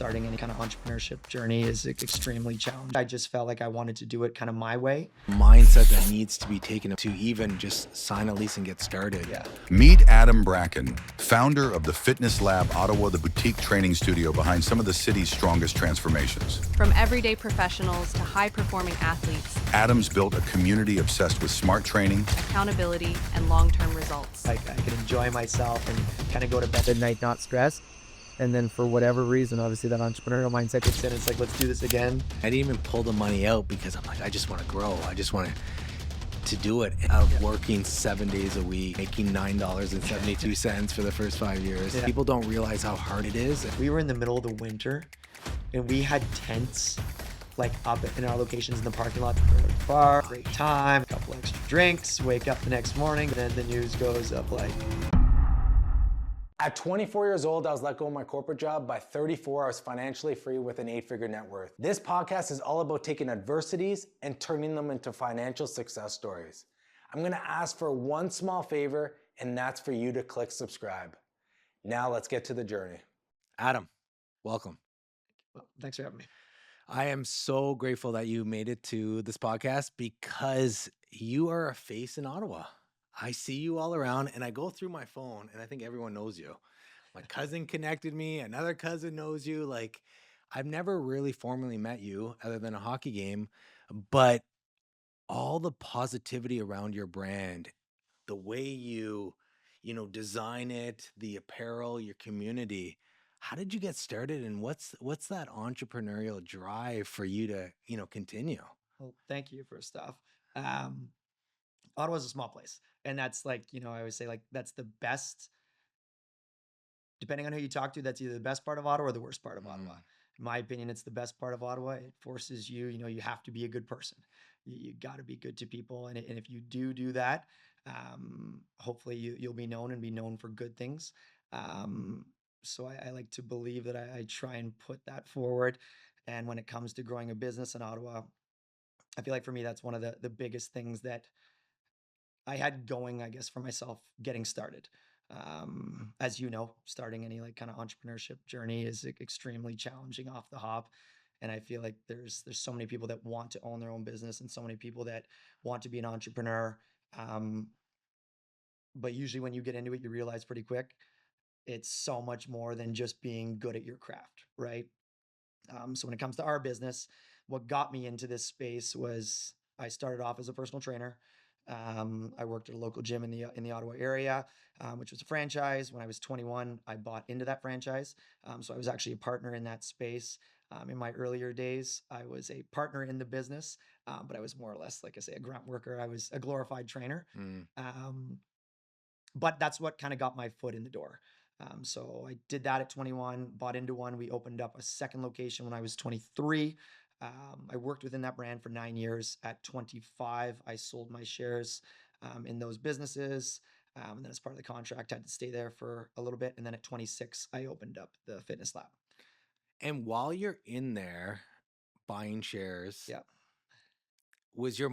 starting any kind of entrepreneurship journey is extremely challenging. I just felt like I wanted to do it kind of my way. Mindset that needs to be taken to even just sign a lease and get started. Yeah. Meet Adam Bracken, founder of the Fitness Lab Ottawa, the boutique training studio behind some of the city's strongest transformations. From everyday professionals to high-performing athletes, Adam's built a community obsessed with smart training, accountability, and long-term results. Like I could enjoy myself and kind of go to bed at night not stressed. And then for whatever reason, obviously that entrepreneurial mindset kicks in. It's like, let's do this again. I didn't even pull the money out because I'm like, I just want to grow. I just want to do it. Out of working 7 days a week, making $9.72 for the first 5 years. Yeah. People don't realize how hard it is. We were in the middle of the winter and we had tents like up in our locations in the parking lot for a bar. Great time, a couple extra drinks, wake up the next morning, and then the news goes up like... At 24 years old, I was let go of my corporate job. By 34, I was financially free with an 8-figure net worth. This podcast is all about taking adversities and turning them into financial success stories. I'm gonna ask for one small favor, and that's for you to click subscribe. Now let's get to the journey. Adam, welcome. Well, thanks for having me. I am so grateful that you made it to this podcast because you are a face in Ottawa. I see you all around and I go through my phone and I think everyone knows you. My cousin connected me, another cousin knows you. Like, I've never really formally met you other than a hockey game, but all the positivity around your brand, the way you design it, the apparel, your community. How did you get started and what's that entrepreneurial drive for you to, continue? Well, thank you first off. Ottawa's a small place. And that's like, I always say like, that's the best, depending on who you talk to, that's either the best part of Ottawa or the worst part of Ottawa. In my opinion, it's the best part of Ottawa. It forces you, you have to be a good person. You got to be good to people. And if you do that, hopefully you'll be known and be known for good things. So I like to believe that I try and put that forward. And when it comes to growing a business in Ottawa, I feel like for me, that's one of the biggest things that I had going, I guess, for myself getting started. As you know, starting any like kind of entrepreneurship journey is extremely challenging off the hop. And I feel like there's so many people that want to own their own business and so many people that want to be an entrepreneur. But usually when you get into it, you realize pretty quick, it's so much more than just being good at your craft, right? So when it comes to our business, what got me into this space was I started off as a personal trainer. I worked at a local gym in the Ottawa area, which was a franchise. When I was 21, I bought into that franchise. So I was actually a partner in that space. In my earlier days, I was a partner in the business, but I was more or less, like I say, a grunt worker. I was a glorified trainer. But that's what kind of got my foot in the door. So I did that at 21, bought into one. We opened up a second location when I was 23. I worked within that brand for 9 years. At 25, I sold my shares in those businesses. And then as part of the contract, I had to stay there for a little bit. And then at 26, I opened up the Fitness Lab. And while you're in there buying shares, Yeah. what was your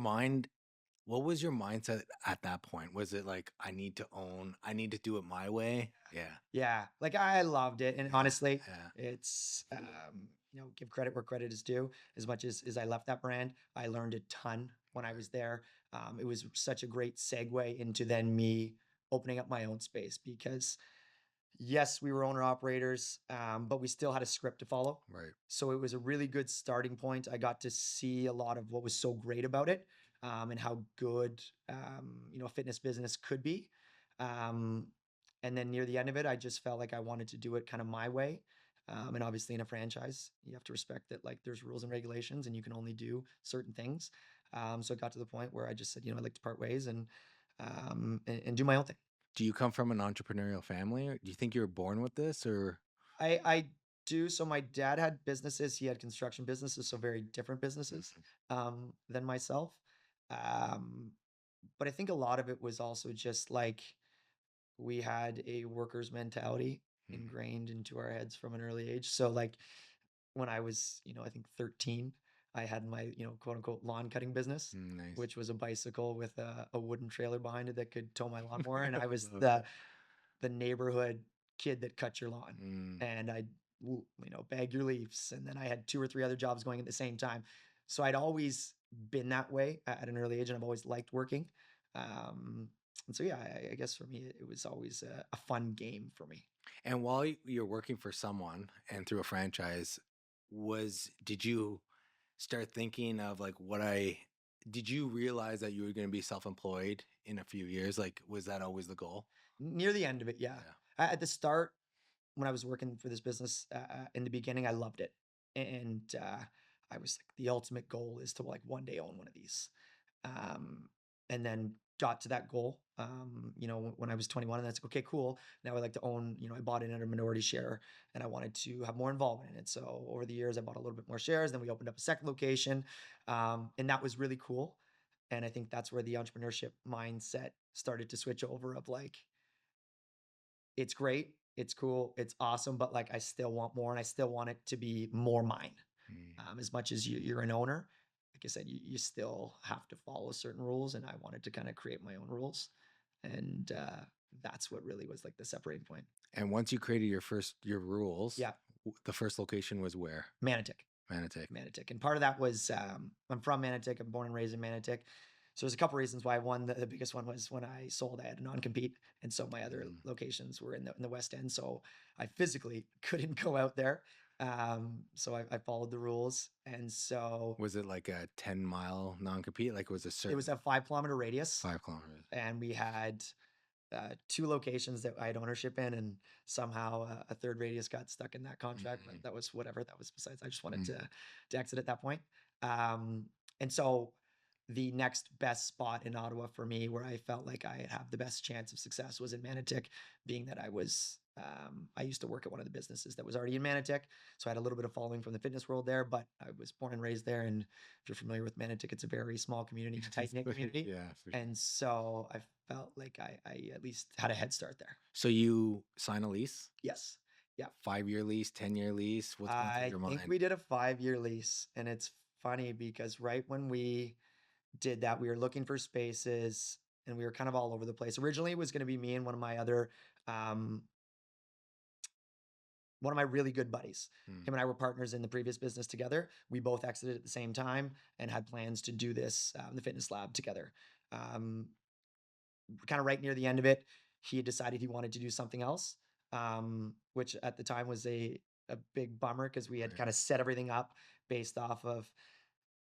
mindset at that point? Was it like, I need to do it my way? Yeah. Yeah. Like I loved it. And honestly, Yeah. it's, give credit where credit is due. As much as I left that brand, I learned a ton when I was there. It was such a great segue into then me opening up my own space because yes, we were owner operators, but we still had a script to follow. Right. So it was a really good starting point. I got to see a lot of what was so great about it, and how good, a fitness business could be. And then near the end of it, I just felt like I wanted to do it kind of my way. And obviously in a franchise, you have to respect that like there's rules and regulations and you can only do certain things. So it got to the point where I just said, I'd like to part ways and do my own thing. Do you come from an entrepreneurial family, or do you think you were born with this, or? I do. So my dad had businesses. He had construction businesses, so very different businesses than myself. But I think a lot of it was also just like we had a worker's mentality ingrained into our heads from an early age. So like when I was, I think 13, I had my, quote unquote lawn cutting business, Nice. which was a bicycle with a wooden trailer behind it that could tow my lawnmower. And I was Love the neighborhood kid that cut your lawn. And I bag your leaves. And then I had 2 or 3 other jobs going at the same time. So I'd always been that way at an early age, and I've always liked working. And so, yeah, I guess for me, it was always a fun game for me. And while you're working for someone and through a franchise, did you start thinking of like did you realize that you were going to be self-employed in a few years? Like, was that always the goal? Near the end of it, yeah. At the start, when I was working for this business in the beginning, I loved it. And I was like, the ultimate goal is to like one day own one of these. And then got to that goal, when I was 21, and that's like, okay, cool. Now I like to own, I bought in at a minority share, and I wanted to have more involvement in it. So over the years, I bought a little bit more shares. Then we opened up a second location. And that was really cool. And I think that's where the entrepreneurship mindset started to switch over of like, it's great, it's cool, it's awesome, but like I still want more, and I still want it to be more mine. As much as you're an owner, like I said, you still have to follow certain rules, and I wanted to kind of create my own rules, and that's what really was like the separating point. And once you created your rules, Yeah, the first location was where? Manotick. And part of that was I'm from Manotick. I'm born and raised in Manotick. So there's a couple reasons why. One, the biggest one was when I sold, I had a non-compete, and so my other locations were in the West End, so I physically couldn't go out there. So I followed the rules, and so was it like a 10-mile non-compete? Like, was it was a 5-kilometer radius, 5 kilometers, and we had 2 locations that I had ownership in, and somehow a third radius got stuck in that contract. But that was whatever. That was besides. I just wanted to exit at that point. And so the next best spot in Ottawa for me, where I felt like I'd have the best chance of success, was in Manotick, being that I used to work at one of the businesses that was already in Manotick. So I had a little bit of following from the fitness world there, but I was born and raised there. And if you're familiar with Manotick, it's a very small community, tight-knit community. Yeah, for sure. And so I felt like I at least had a head start there. So you sign a lease? Yes. Yeah. 5-year lease, 10-year lease? What's going through your mind? I think we did a 5-year lease. And it's funny because right when we did that, we were looking for spaces, and we were kind of all over the place. Originally, it was going to be me and one of my really good buddies. Him and I were partners in the previous business together. We both exited at the same time and had plans to do this, the Fitness Lab, together. Kind of right near the end of it, he had decided he wanted to do something else, which at the time was a big bummer, because we had kind of set everything up based off of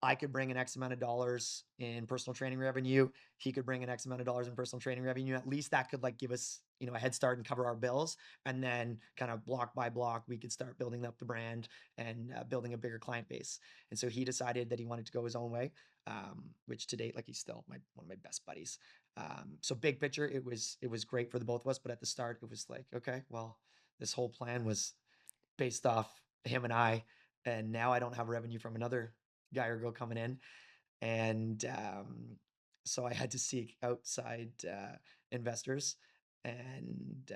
I could bring an X amount of dollars in personal training revenue. He could bring an X amount of dollars in personal training revenue. At least that could like give us, a head start and cover our bills. And then kind of block by block, we could start building up the brand and building a bigger client base. And so he decided that he wanted to go his own way, which to date, like, he's still one of my best buddies. So big picture, it was great for the both of us. But at the start, it was like, okay, well, this whole plan was based off him and I, and now I don't have revenue from another guy or girl coming in. And so I had to seek outside investors. And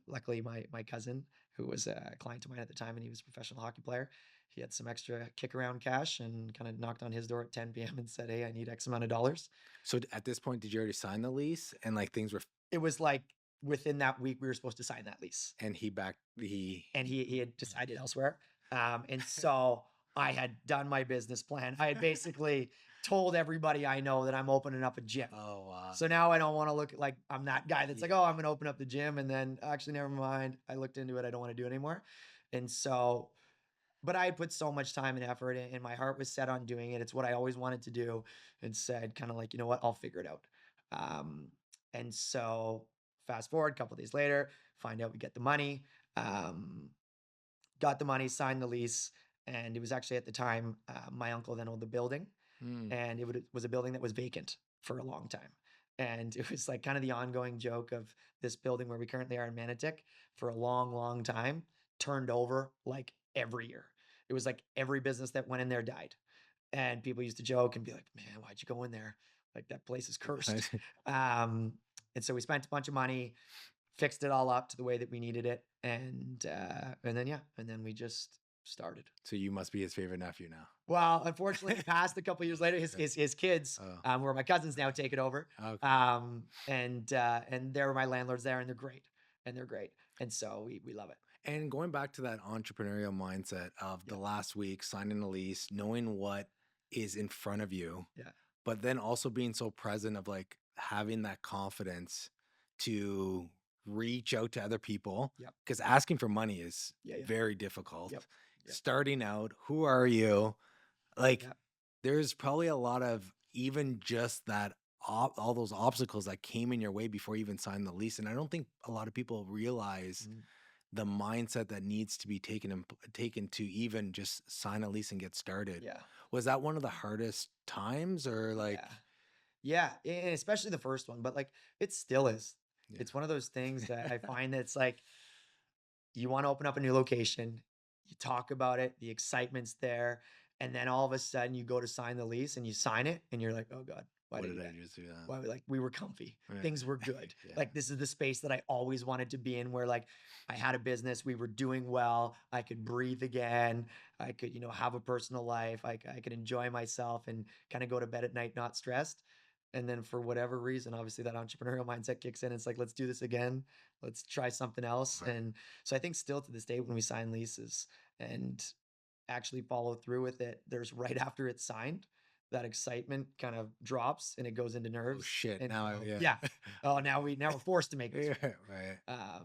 luckily my cousin, who was a client of mine at the time, and he was a professional hockey player, he had some extra kick around cash, and kind of knocked on his door at 10 p.m. and said, hey, I need X amount of dollars. So at this point, did you already sign the lease, and like things were? It was like within that week we were supposed to sign that lease. And he had decided elsewhere. And so I had done my business plan. I had basically told everybody I know that I'm opening up a gym. Oh, wow. So now I don't want to look like I'm that guy that's like, oh, I'm going to open up the gym. And then actually, never mind. I looked into it. I don't want to do it anymore. And so, but I had put so much time and effort in, and my heart was set on doing it. It's what I always wanted to do, and said kind of like, you know what, I'll figure it out. And so fast forward a couple of days later, find out we get the money, got the money, signed the lease. And it was actually at the time, my uncle then owned the building, and it was a building that was vacant for a long time. And it was like kind of the ongoing joke of this building where we currently are in Manotick for a long, long time, turned over like every year. It was like every business that went in there died. And people used to joke and be like, man, why'd you go in there? Like, that place is cursed. And so we spent a bunch of money, fixed it all up to the way that we needed it. And then we just started. So you must be his favorite nephew now. Well, unfortunately, passed a couple of years later. His kids, who are my cousins now, take it over. Okay. And they're my landlords there, and they're great. And so we love it. And going back to that entrepreneurial mindset of the Yeah. last week, signing a lease, knowing what is in front of you, Yeah. but then also being so present of like having that confidence to reach out to other people, Yep. because asking for money is Yeah. Yeah. very difficult. Yep. Yep. Starting out, who are you? Like, Yeah. there's probably a lot of even just that all those obstacles that came in your way before you even signed the lease. And I don't think a lot of people realize Mhm. the mindset that needs to be taken to even just sign a lease and get started. Yeah. Was that one of the hardest times, or like, Yeah. Yeah. And especially the first one, but like it still is. yeah, It's one of those things that I find that it's like you want to open up a new location, you talk about it, the excitement's there, and then all of a sudden you go to sign the lease and you sign it and you're like, oh God, why what did I did do I that? just do that? Why, like we were comfy, Right. things were good. Yeah. Like this is the space that I always wanted to be in, where like I had a business, we were doing well, I could breathe again, I could, have a personal life, I could enjoy myself and kind of go to bed at night not stressed. And then for whatever reason, obviously that entrepreneurial mindset kicks in. It's like, let's do this again. Let's try something else. Right. And so I think still to this day, when we sign leases and actually follow through with it, there's right after it's signed, that excitement kind of drops and it goes into nerves. Oh shit! And Now, oh, yeah. Oh, now we're forced to make this. Yeah, Work. right.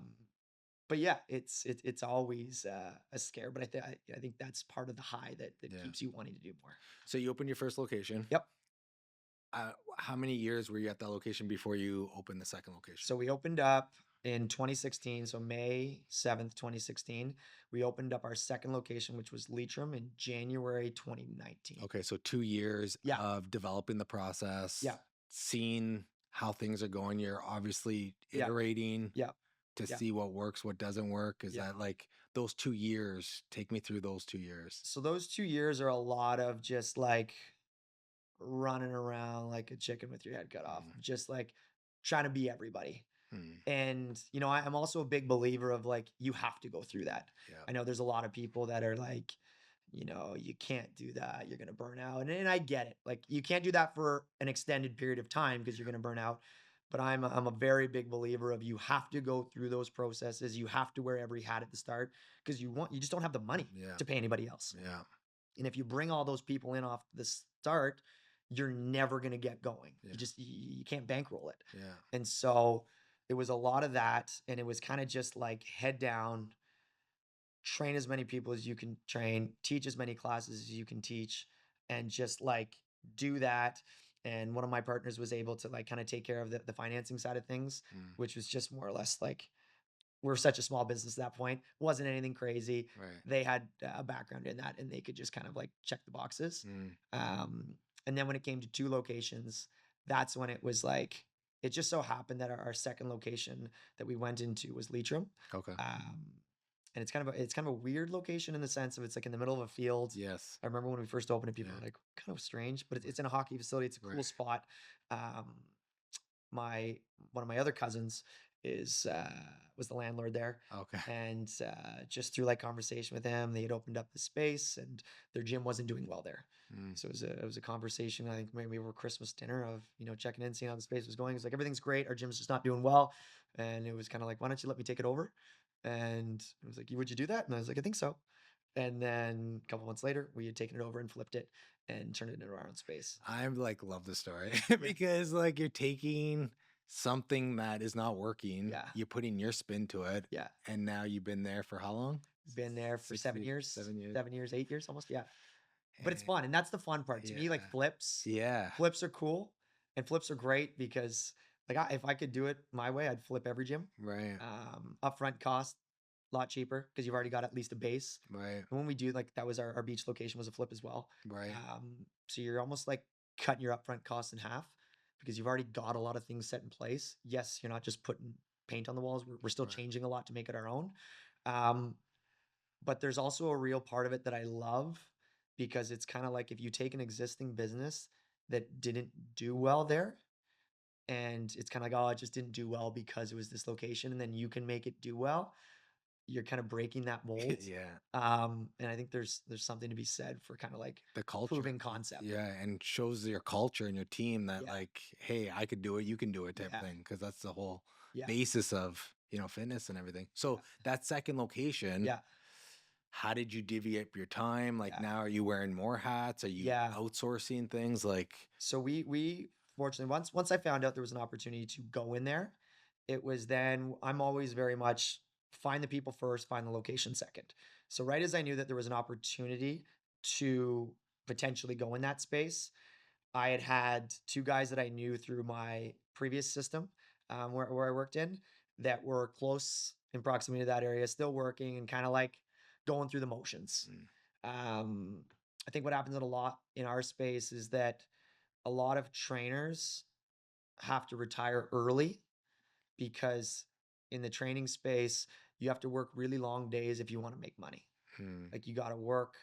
But yeah, it's always a scare. But I think that's part of the high that Yeah. keeps you wanting to do more. So you opened your first location. Yep. How many years were you at that location before you opened the second location? So we opened up in 2016. So May 7th, 2016, we opened up our second location, which was Leitrim, in January 2019. Okay, so 2 years Yeah. of developing the process, Yeah. seeing how things are going. You're obviously Yeah. iterating Yeah. to Yeah. see what works, what doesn't work. Is Yeah. that like those 2 years? Take me through those 2 years. So those 2 years are a lot of just like running around like a chicken with your head cut off, just like trying to be everybody. And, I'm also a big believer of like, you have to go through that. Yeah. I know there's a lot of people that are like, you can't do that. You're going to burn out. And I get it. Like you can't do that for an extended period of time because you're going to burn out. But I'm a very big believer of you have to go through those processes. You have to wear every hat at the start because you just don't have the money to pay anybody else. Yeah. And if you bring all those people in off the start, you're never going to get going. Yeah. You can't bankroll it. Yeah. And so it was a lot of that. And it was kind of just like head down, train as many people as you can train, teach as many classes as you can teach, and just like do that. And one of my partners was able to like kind of take care of the financing side of things, which was just more or less like, we're such a small business at that point. Wasn't anything crazy. Right. They had a background in that and they could just kind of like check the boxes. And then when it came to 2 locations, that's when it was like, it just so happened that our second location that we went into was Leitrim. Okay. And it's kind of a weird location in the sense of it's like in the middle of a field. Yes. I remember when we first opened it, people were like, kind of strange, but it's in a hockey facility. It's a cool spot. One of my other cousins was the landlord there. Okay. And just through like conversation with him, they had opened up the space and their gym wasn't doing well there. So it was a conversation, I think maybe over Christmas dinner of, checking in, seeing how the space was going. It's like, everything's great. Our gym's just not doing well. And it was kind of like, why don't you let me take it over? And it was like, would you do that? And I was like, I think so. And then a couple months later, we had taken it over and flipped it and turned it into our own space. I like love the story because like you're taking something that is not working, you're putting your spin to it. Yeah. And now you've been there for how long? Been there for 7 years. 7 years. 7 years, 8 years almost. Yeah. But it's fun. And that's the fun part. To me, like flips. Yeah. Flips are cool. And flips are great because like if I could do it my way, I'd flip every gym. Right. Upfront cost, a lot cheaper because you've already got at least a base. Right. And when we do, like that was our beach location was a flip as well. Right. So you're almost like cutting your upfront costs in half because you've already got a lot of things set in place. Yes, you're not just putting paint on the walls. We're still changing a lot to make it our own. But there's also a real part of it that I love because it's kind of like if you take an existing business that didn't do well there, and it's kind of like, oh, it just didn't do well because it was this location, and then you can make it do well. You're kind of breaking that mold. And I think there's something to be said for kind of like the culture, proving concept. Yeah, and shows your culture and your team that like, hey, I could do it, you can do it type thing, because that's the whole basis of fitness and everything. So that second location, Yeah. how did you divvy up your time? Like Yeah. now, are you wearing more hats? Are you Yeah. outsourcing things? Like, So we fortunately once I found out there was an opportunity to go in there, it was then I'm always very much find the people first, find the location second. So right as I knew that there was an opportunity to potentially go in that space, I had two guys that I knew through my previous system, where I worked in, that were close in proximity to that area, still working and kind of like going through the motions. Um, I think what happens a lot in our space is that a lot of trainers have to retire early because in the training space, you have to work really long days if you want to make money. Like you got to work,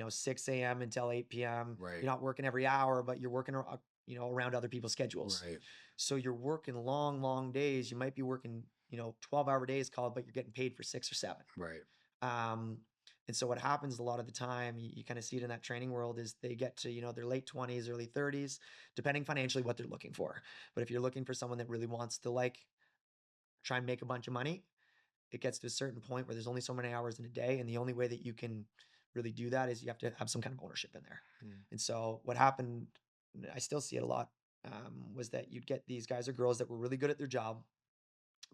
6 a.m. until 8 p.m. right, You're not working every hour, but you're working, around other people's schedules. right, So you're working long, long days. You might be working, 12-hour days called, but you're getting paid for 6 or 7. right. Um, and so what happens a lot of the time, you kind of see it in that training world, is they get to, their late 20s, early 30s, depending financially what they're looking for. But if you're looking for someone that really wants to like try and make a bunch of money, it gets to a certain point where there's only so many hours in a day. And the only way that you can really do that is you have to have some kind of ownership in there. And so what happened, and I still see it a lot, was that you'd get these guys or girls that were really good at their job,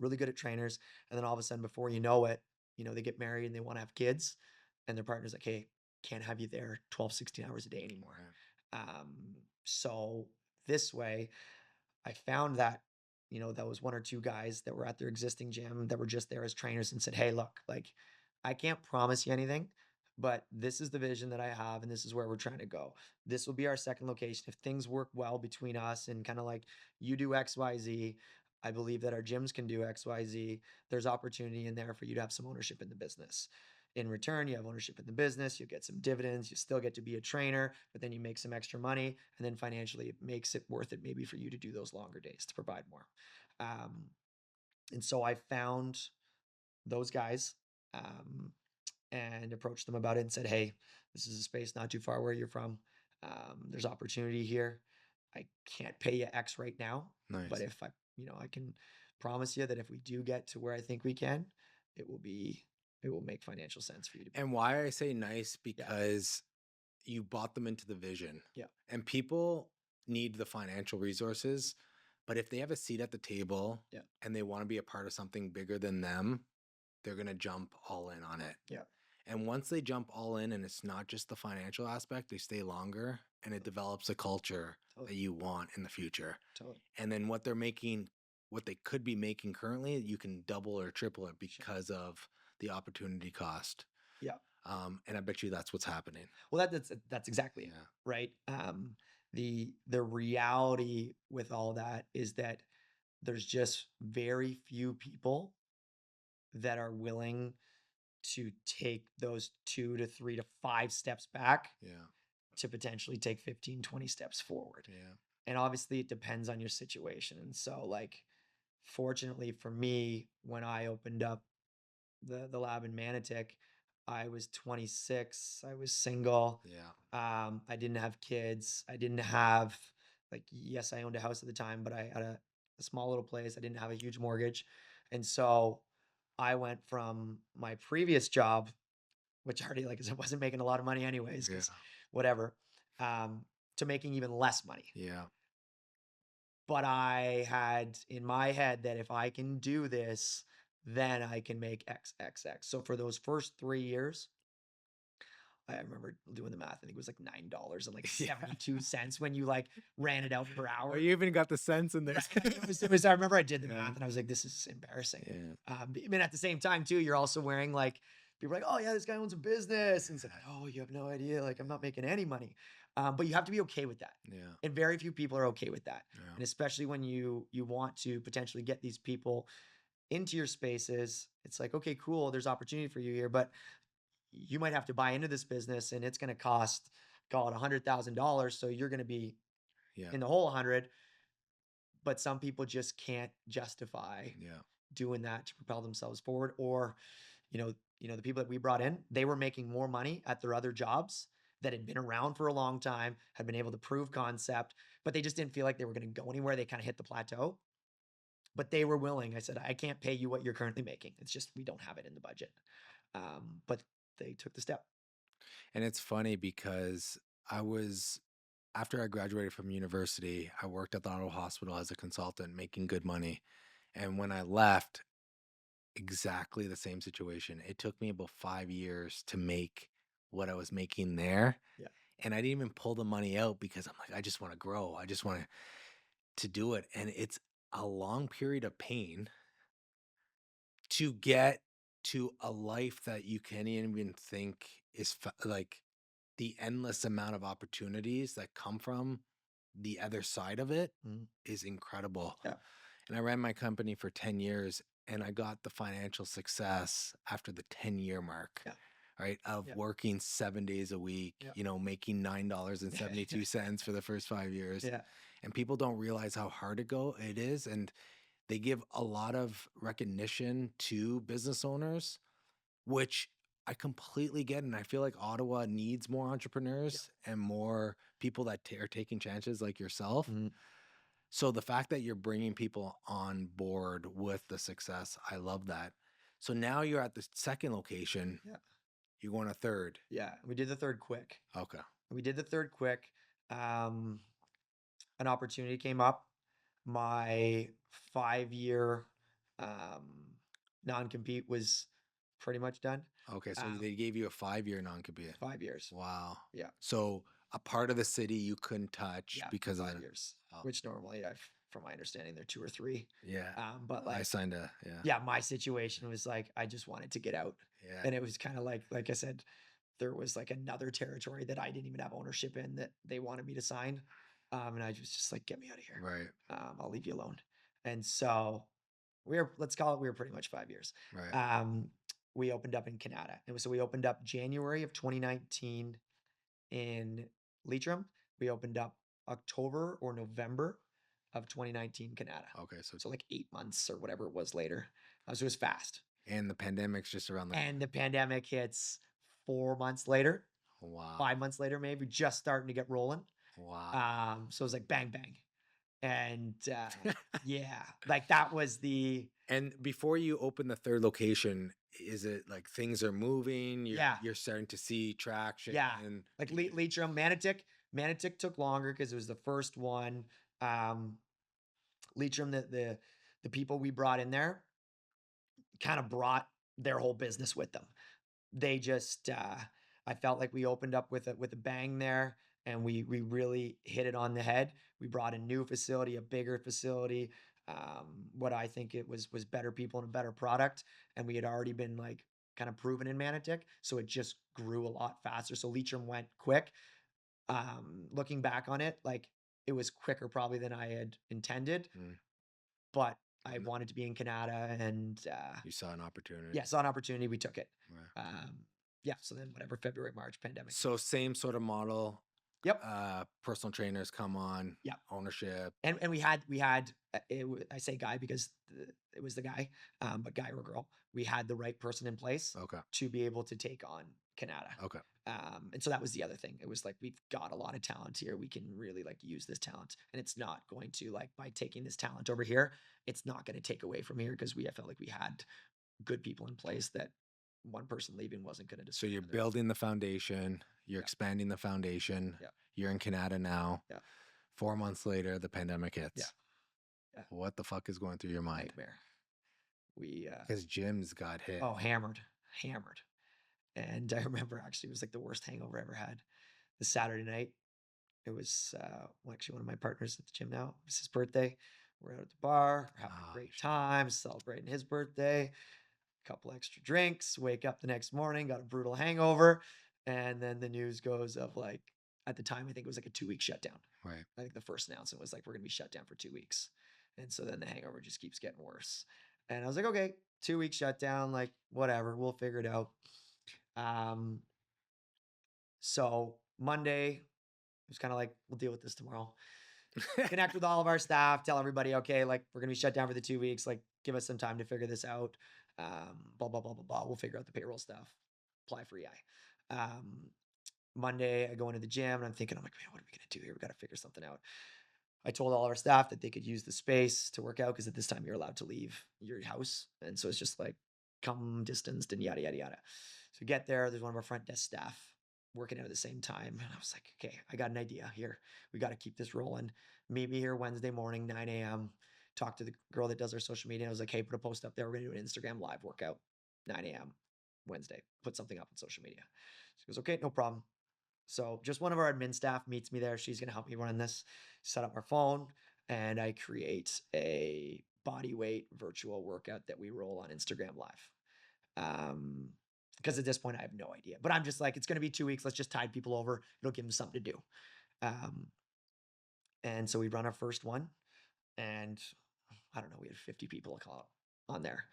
really good at trainers. And then all of a sudden, before you know it, they get married and they want to have kids. And their partner's like, hey, can't have you there 12, 16 hours a day anymore. So this way, I found that, that was 1 or 2 guys that were at their existing gym that were just there as trainers and said, hey, look, like, I can't promise you anything, but this is the vision that I have and this is where we're trying to go. This will be our second location. If things work well between us and kind of like you do XYZ, I believe that our gyms can do XYZ. There's opportunity in there for you to have some ownership in the business. In return, you have ownership in the business, you get some dividends, you still get to be a trainer, but then you make some extra money. And then financially, it makes it worth it maybe for you to do those longer days to provide more. And so I found those guys and approached them about it and said, hey, this is a space not too far where you're from. There's opportunity here. I can't pay you X right now, Nice. but if I can promise you that if we do get to where I think we can, it will make financial sense for you to be. And why I say nice, because you bought them into the vision. Yeah. And people need the financial resources, but if they have a seat at the table and they want to be a part of something bigger than them, they're going to jump all in on it. Yeah. And once they jump all in and it's not just the financial aspect, they stay longer and it develops a culture that you want in the future. Totally. And then what they're making, what they could be making currently, you can double or triple it because of the opportunity cost. Yeah. And I bet you that's what's happening. Well, that's exactly it, right? The reality with all that is that there's just very few people that are willing to take those 2 to 3 to 5 steps back to potentially take 15, 20 steps forward. And obviously it depends on your situation. And so like, fortunately for me, when I opened up the lab in Manotick, I was 26. I was single. I didn't have kids. I didn't have yes, I owned a house at the time, but I had a small little place. I didn't have a huge mortgage. And so I went from my previous job, which already I wasn't making a lot of money anyways, because whatever, to making even less money. But I had in my head that if I can do this, then I can make X, X, X. So for those first 3 years, I remember doing the math. I think it was like $9 and 72 cents when you ran it out per hour. Oh, you even got the cents in there. It was, I remember I did the math and I was like, this is embarrassing. I mean, at the same time too, you're also wearing people are like, oh yeah, this guy owns a business. And it's like, oh, you have no idea. I'm not making any money. But you have to be okay with that. And very few people are okay with that. And especially when you want to potentially get these people into your spaces, it's like, okay, cool. There's opportunity for you here, but you might have to buy into this business and it's going to cost, call it $100,000. So you're going to be in the whole 100, but some people just can't justify doing that to propel themselves forward. Or, the people that we brought in, they were making more money at their other jobs that had been around for a long time, had been able to prove concept, but they just didn't feel like they were going to go anywhere. They kind of hit the plateau. but they were willing. I said, I can't pay you what you're currently making. It's just, we don't have it in the budget. But they took the step. And it's funny because after I graduated from university, I worked at the Ottawa Hospital as a consultant, making good money. And when I left, exactly the same situation. It took me about 5 years to make what I was making there. Yeah. And I didn't even pull the money out because I'm like, I just want to grow. I just want to do it. And it's a long period of pain to get to a life that you can't even think is like the endless amount of opportunities that come from the other side of it is incredible. Yeah. And I ran my company for 10 years and I got the financial success after the 10-year mark, right? Of working 7 days a week, making $9.72 for the first 5 years. Yeah. And people don't realize how hard it is. And they give a lot of recognition to business owners, which I completely get. And I feel like Ottawa needs more entrepreneurs and more people that are taking chances like yourself. So the fact that you're bringing people on board with the success, I love that. So now you're at the second location. Yeah. You're going a third. Yeah. We did the third quick. Okay. We did the third quick. An opportunity came up. My 5-year non-compete was pretty much done. Okay. So they gave you a 5-year non-compete. 5 years. Wow. Yeah. So a part of the city you couldn't touch because 5 years, which normally from my understanding, they're 2 or 3. Yeah. But like I signed my situation was like, I just wanted to get out. Yeah. And it was kind of like I said, there was like another territory that I didn't even have ownership in that they wanted me to sign. And I was just like, get me out of here. Right. I'll leave you alone. And so we were pretty much 5 years. Right. We opened up in Canada. And so we opened up January of 2019 in Leitrim. We opened up October or November of 2019 Canada. Okay. So like 8 months or whatever it was later. So it was fast. And the pandemic's just around the And the pandemic hits 4 months later. Wow. 5 months later, maybe, just starting to get rolling. Wow. So it was like bang, bang. And yeah, like that was the... And before you open the third location, is it like things are moving? You're starting to see traction. Yeah. Like Leitrim, Manotick took longer because it was the first one. Leitrim, the people we brought in there kind of brought their whole business with them. They just, I felt like we opened up with a bang there, and we really hit it on the head. We brought a new facility, a bigger facility. What I think it was better people and a better product. And we had already been like kind of proven in Manotick. So it just grew a lot faster. So Leitrim went quick. Looking back on it, like it was quicker probably than I had intended, but I wanted to be in Canada, and you saw an opportunity. Yeah, saw an opportunity. We took it. Right. So then whatever, February, March, pandemic. So same sort of model. Yep. Personal trainers come on. Yep. Ownership. And we had I say guy because it was the guy, but guy or girl. We had the right person in place to be able to take on Canada. Okay. And so that was the other thing. It was like, we've got a lot of talent here. We can really like use this talent, and it's not going to, like, by taking this talent over here, it's not going to take away from here, because I felt like we had good people in place that one person leaving wasn't going to destroy. So you're building the foundation, you're expanding the foundation. Yeah. You're in Canada now. Yeah. 4 months later, the pandemic hits. Yeah. What the fuck is going through your mind? Nightmare. We because gyms got hit. Oh, hammered. And I remember, actually, it was like the worst hangover I ever had. The Saturday night, it was actually one of my partners at the gym now. It was his birthday. We're out at the bar, we're having a great time, celebrating his birthday. A couple extra drinks. Wake up the next morning, got a brutal hangover, and then the news goes of, like, at the time, I think it was like a 2-week shutdown. Right. I think the first announcement was like, we're gonna be shut down for 2 weeks, and so then the hangover just keeps getting worse. And I was like, okay, 2-week shutdown, like whatever, we'll figure it out. So Monday, it was kind of like, we'll deal with this tomorrow. Connect with all of our staff, tell everybody, okay, like, we're going to be shut down for the 2 weeks. Like, give us some time to figure this out. Blah, blah, blah, blah, blah. We'll figure out the payroll stuff. Apply for EI. Monday, I go into the gym and I'm thinking, I'm like, man, what are we going to do here? We got to figure something out. I told all our staff that they could use the space to work out because at this time you're allowed to leave your house. And so it's just like come distanced and yada, yada, yada. So we get there. There's one of our front desk staff working out at the same time. And I was like, okay, I got an idea here. We got to keep this rolling. Meet me here Wednesday morning, 9 a.m. Talk to the girl that does our social media. I was like, hey, put a post up there. We're going to do an Instagram live workout, 9 a.m. Wednesday. Put something up on social media. She goes, okay, no problem. So just one of our admin staff meets me there. She's going to help me run this, set up our phone, and I create a body weight virtual workout that we roll on Instagram Live. Because at this point I have no idea, but I'm just like, it's going to be 2 weeks. Let's just tide people over. It'll give them something to do. And so we run our first one, and I don't know, we had 50 people on there.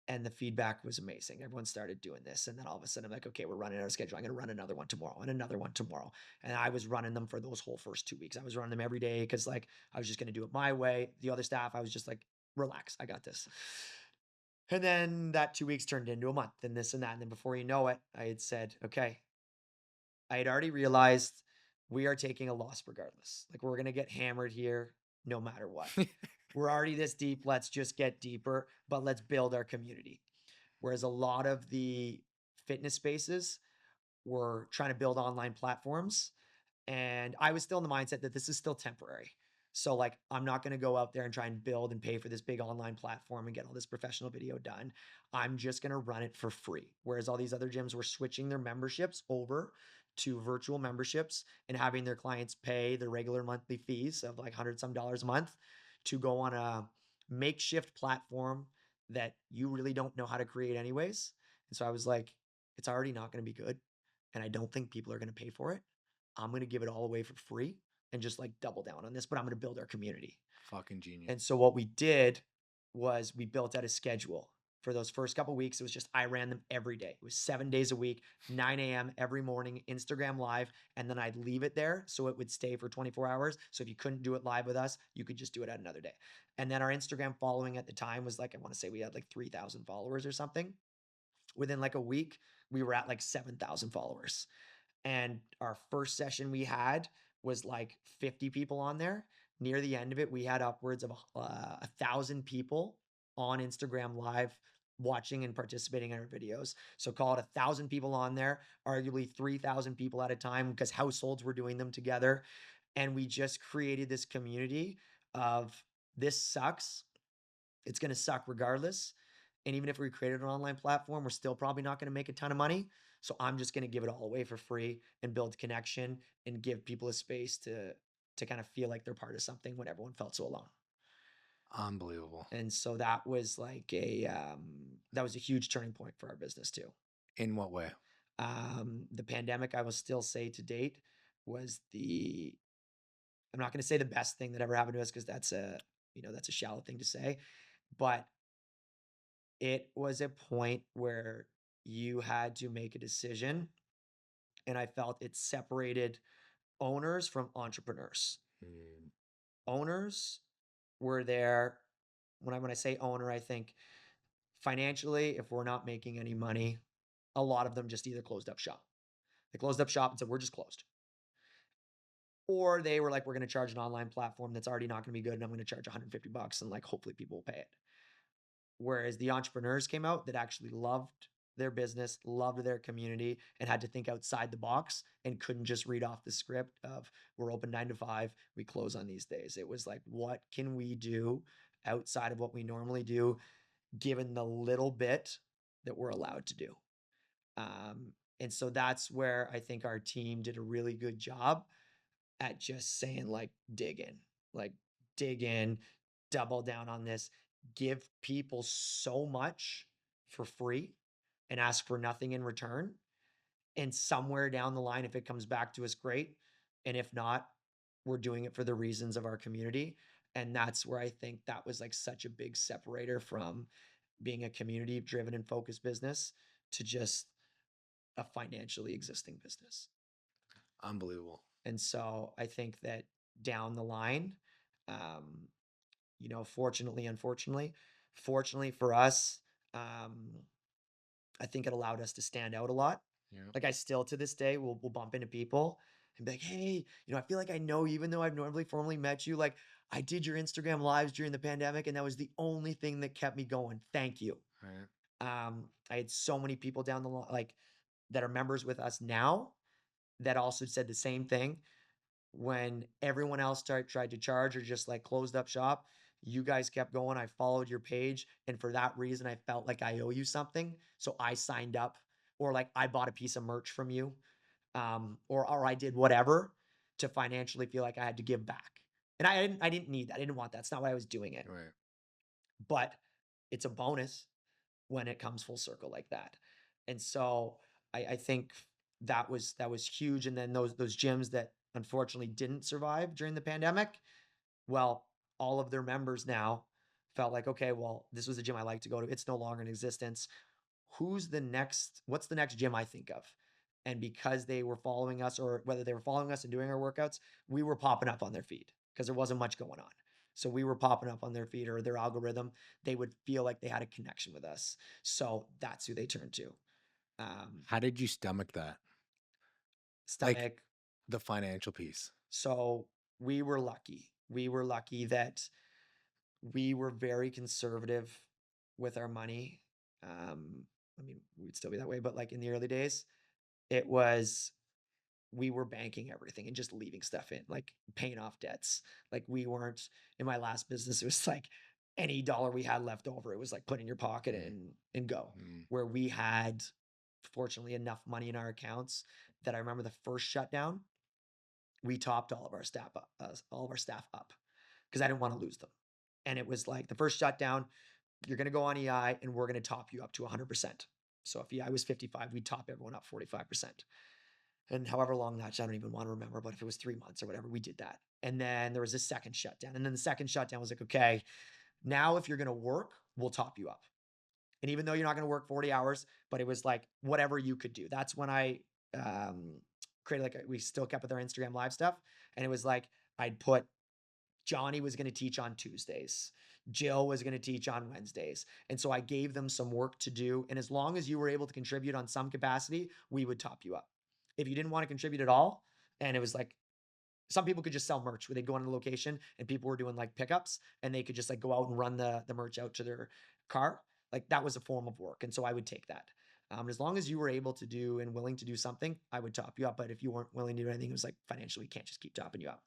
And the feedback was amazing. Everyone started doing this. And then all of a sudden I'm like, okay, we're running out of schedule. I'm going to run another one tomorrow and another one tomorrow. And I was running them for those whole first 2 weeks. I was running them every day because like I was just going to do it my way. The other staff, I was just like, relax, I got this. And then that 2 weeks turned into a month and this and that. And then before you know it, I had said, okay, I had already realized we are taking a loss regardless. Like we're going to get hammered here no matter what. We're already this deep. Let's just get deeper, but let's build our community. Whereas a lot of the fitness spaces were trying to build online platforms. And I was still in the mindset that this is still temporary. So like, I'm not going to go out there and try and build and pay for this big online platform and get all this professional video done. I'm just going to run it for free. Whereas all these other gyms were switching their memberships over to virtual memberships and having their clients pay their regular monthly fees of like $100 some a month to go on a makeshift platform that you really don't know how to create anyways. And so I was like, it's already not going to be good. And I don't think people are going to pay for it. I'm going to give it all away for free and just like double down on this, but I'm going to build our community. Fucking genius. And so what we did was we built out a schedule. For those first couple of weeks, it was just I ran them every day. It was 7 days a week, 9 a.m. every morning, Instagram live, and then I'd leave it there so it would stay for 24 hours. So if you couldn't do it live with us, you could just do it at another day. And then our Instagram following at the time was like, I want to say we had like 3,000 followers or something. Within like a week, we were at like 7,000 followers. And our first session we had was like 50 people on there. Near the end of it, we had upwards of 1,000 people on Instagram live watching and participating in our videos. So call it 1,000 people on there, arguably 3,000 people at a time because households were doing them together. And we just created this community of this sucks. It's going to suck regardless. And even if we created an online platform, we're still probably not going to make a ton of money. So I'm just going to give it all away for free and build connection and give people a space to kind of feel like they're part of something when everyone felt so alone. Unbelievable. And so that was like that was a huge turning point for our business too. In what way? The pandemic, I will still say to date, was I'm not going to say the best thing that ever happened to us because that's a shallow thing to say, but it was a point where you had to make a decision, and I felt it separated owners from entrepreneurs. Owners were there. When I say owner, I think financially, if we're not making any money, a lot of them just either closed up shop. They closed up shop and said, we're just closed. Or they were like, we're going to charge an online platform that's already not going to be good, and I'm going to charge $150 and like hopefully people will pay it. Whereas the entrepreneurs came out that actually loved their business, loved their community, and had to think outside the box and couldn't just read off the script of we're open 9 to 5, we close on these days. It was like, what can we do outside of what we normally do, given the little bit that we're allowed to do? And so that's where I think our team did a really good job at just saying like, dig in, double down on this, give people so much for free and ask for nothing in return. And somewhere down the line, if it comes back to us, great. And if not, we're doing it for the reasons of our community. And that's where I think that was like such a big separator from being a community driven and focused business to just a financially existing business. Unbelievable. And so I think that down the line, fortunately, unfortunately, fortunately for us, I think it allowed us to stand out a lot. Yeah. Like I still to this day will bump into people and be like, hey, I feel like I know, even though I've normally formally met you, like I did your Instagram lives during the pandemic and that was the only thing that kept me going. Thank you. Right. I had so many people down the line, like that are members with us now that also said the same thing when everyone else tried to charge or just like closed up shop. You guys kept going. I followed your page. And for that reason, I felt like I owe you something. So I signed up, or like I bought a piece of merch from you, or I did whatever to financially feel like I had to give back. And I didn't need that. I didn't want that. That's not why I was doing it. Right. But it's a bonus when it comes full circle like that. And so I think that was huge. And then those gyms that unfortunately didn't survive during the pandemic, well, all of their members now felt like, okay, well, this was the gym I like to go to. It's no longer in existence. What's the next gym I think of? And because they were following us, or whether they were following us and doing our workouts, we were popping up on their feed because there wasn't much going on. So we were popping up on their feed or their algorithm. They would feel like they had a connection with us. So that's who they turned to. How did you stomach that? Stomach. Like the financial piece. So we were lucky. We were lucky that we were very conservative with our money. I mean, we'd still be that way, but like in the early days, we were banking everything and just leaving stuff in, like paying off debts. Like we weren't in my last business. It was like any dollar we had left over, it was like put in your pocket and go. Where we had, fortunately, enough money in our accounts that I remember the first shutdown, we topped all of our staff up because I didn't want to lose them. And it was like the first shutdown, you're going to go on EI and we're going to top you up to 100%. So if EI was 55, we'd top everyone up 45%. And however long that, I don't even want to remember, but if it was 3 months or whatever, we did that. And then there was a second shutdown. And then the second shutdown was like, okay, now if you're going to work, we'll top you up. And even though you're not going to work 40 hours, but it was like whatever you could do. That's when I created we still kept with our Instagram live stuff. And it was like, I'd put Johnny was going to teach on Tuesdays. Jill was going to teach on Wednesdays. And so I gave them some work to do. And as long as you were able to contribute on some capacity, we would top you up. If you didn't want to contribute at all, and it was like, some people could just sell merch where they'd go into the location and people were doing like pickups and they could just like go out and run the merch out to their car. Like that was a form of work. And so I would take that. As long as you were able to do and willing to do something, I would top you up. But if you weren't willing to do anything, it was like financially, we can't just keep topping you up.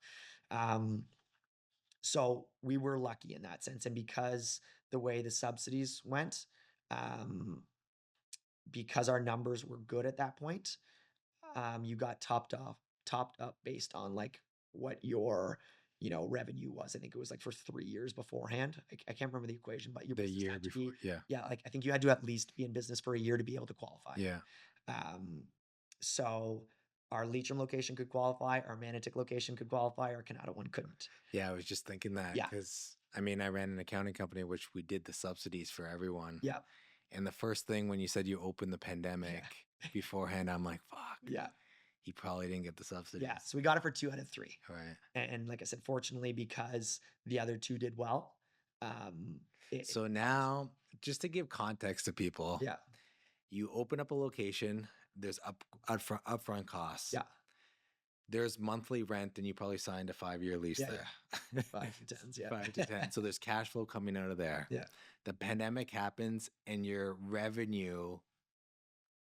So we were lucky in that sense. And because the way the subsidies went, because our numbers were good at that point, you got topped up based on like what your revenue was. I think it was like for 3 years beforehand. I can't remember the equation, but The year before. Yeah. like I think you had to at least be in business for a year to be able to qualify. Yeah. So our Leitrim location could qualify, our Manotick location could qualify, our Canada one couldn't. Yeah. I was just thinking that Yeah. because I mean, I ran an accounting company, which we did the subsidies for everyone. Yeah. And the first thing when you said you opened the pandemic beforehand, I'm like, fuck. Yeah. He probably didn't get the subsidies. Yeah. So we got it for 2 out of 3. Right. And like I said, fortunately, because the other 2 did well. So now, just to give context to people, Yeah. you open up a location, there's upfront costs. Yeah. There's monthly rent, and you probably signed a 5-year lease there. 5 to 10s, yeah. 5 to 10. So there's cash flow coming out of there. Yeah. The pandemic happens, and your revenue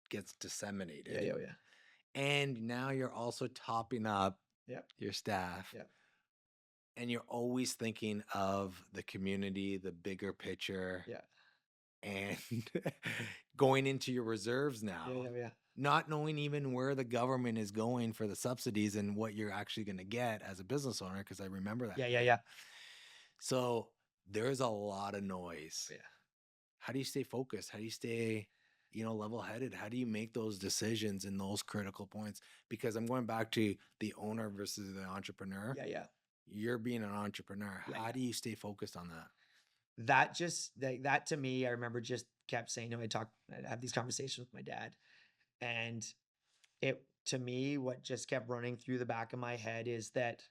gets disseminated. Yeah. And now you're also topping up Yep. your staff. Yep. And you're always thinking of the community, the bigger picture. Yeah. And going into your reserves now. Yeah. Not knowing even where the government is going for the subsidies and what you're actually going to get as a business owner, because I remember that. Yeah. So there's a lot of noise. Yeah. How do you stay focused? How do you stay, level-headed? How do you make those decisions in those critical points? Because I'm going back to the owner versus the entrepreneur. Yeah. You're being an entrepreneur. Yeah, How do you stay focused on that? That to me, I remember just kept saying, I'd have these conversations with my dad, and to me, what just kept running through the back of my head is that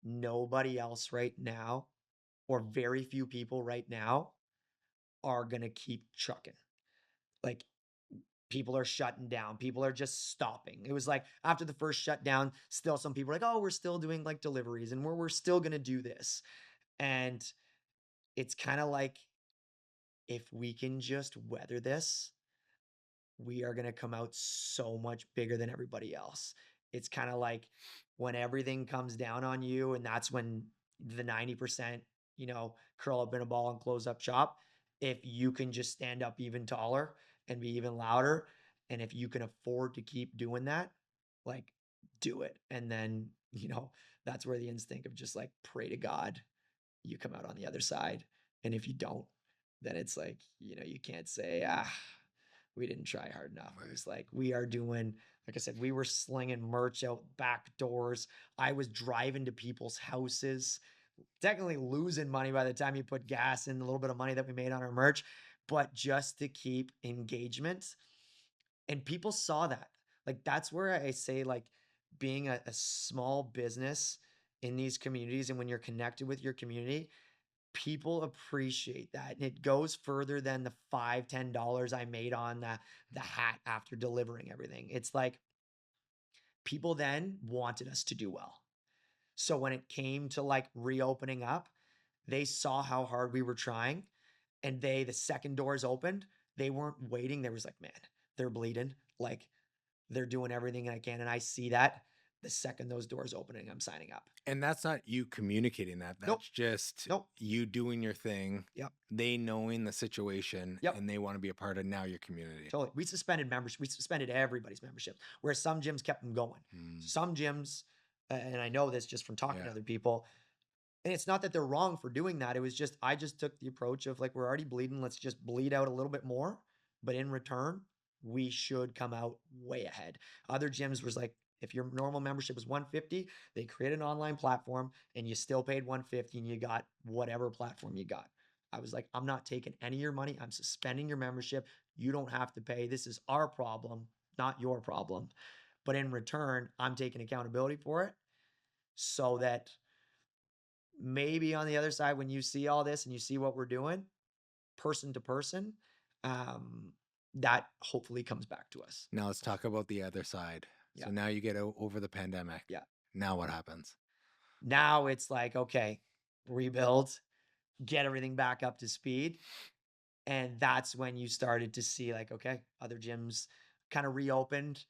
nobody else right now, or very few people right now, are going to keep trucking. Like people are shutting down. People are just stopping. It was like after the first shutdown, still some people were like, oh, we're still doing like deliveries and we're still going to do this. And it's kind of like, if we can just weather this, we are going to come out so much bigger than everybody else. It's kind of like when everything comes down on you, and that's when the 90%, curl up in a ball and close up shop. If you can just stand up even taller and be even louder, and if you can afford to keep doing that, like do it. And then, that's where the instinct of just like pray to God you come out on the other side. And if you don't, then it's like, you can't say, we didn't try hard enough. It was like, we are doing, like I said, we were slinging merch out back doors. I was driving to people's houses, technically losing money by the time you put gas in the little bit of money that we made on our merch, but just to keep engagement. And people saw that. Like, that's where I say, like, being a small business in these communities, and when you're connected with your community, people appreciate that. And it goes further than the $5-10 I made on the hat after delivering everything. It's like people then wanted us to do well. So when it came to like reopening up, they saw how hard we were trying, and the second doors opened, they weren't waiting. They was like, man, they're bleeding. Like, they're doing everything I can. And I see that the second those doors opening, I'm signing up. And that's not you communicating that. That's Nope. just Nope. you doing your thing. Yep. They knowing the situation, Yep. and they want to be a part of now your community. Totally. We suspended membership. We suspended everybody's membership, where some gyms kept them going. Some gyms, and I know this just from talking to other people, and it's not that they're wrong for doing that. It was just, I just took the approach of like, we're already bleeding. Let's just bleed out a little bit more. But in return, we should come out way ahead. Other gyms was like, if your normal membership was $150, they created an online platform and you still paid $150 and you got whatever platform you got. I was like, I'm not taking any of your money. I'm suspending your membership. You don't have to pay. This is our problem, not your problem. But in return, I'm taking accountability for it, so that maybe on the other side, when you see all this and you see what we're doing person to person, that hopefully comes back to us. Now let's talk about the other side. Yeah. So now you get over the pandemic. Yeah. Now what happens? Now it's like, okay, rebuild, get everything back up to speed. And that's when you started to see like, okay, other gyms kind of reopened,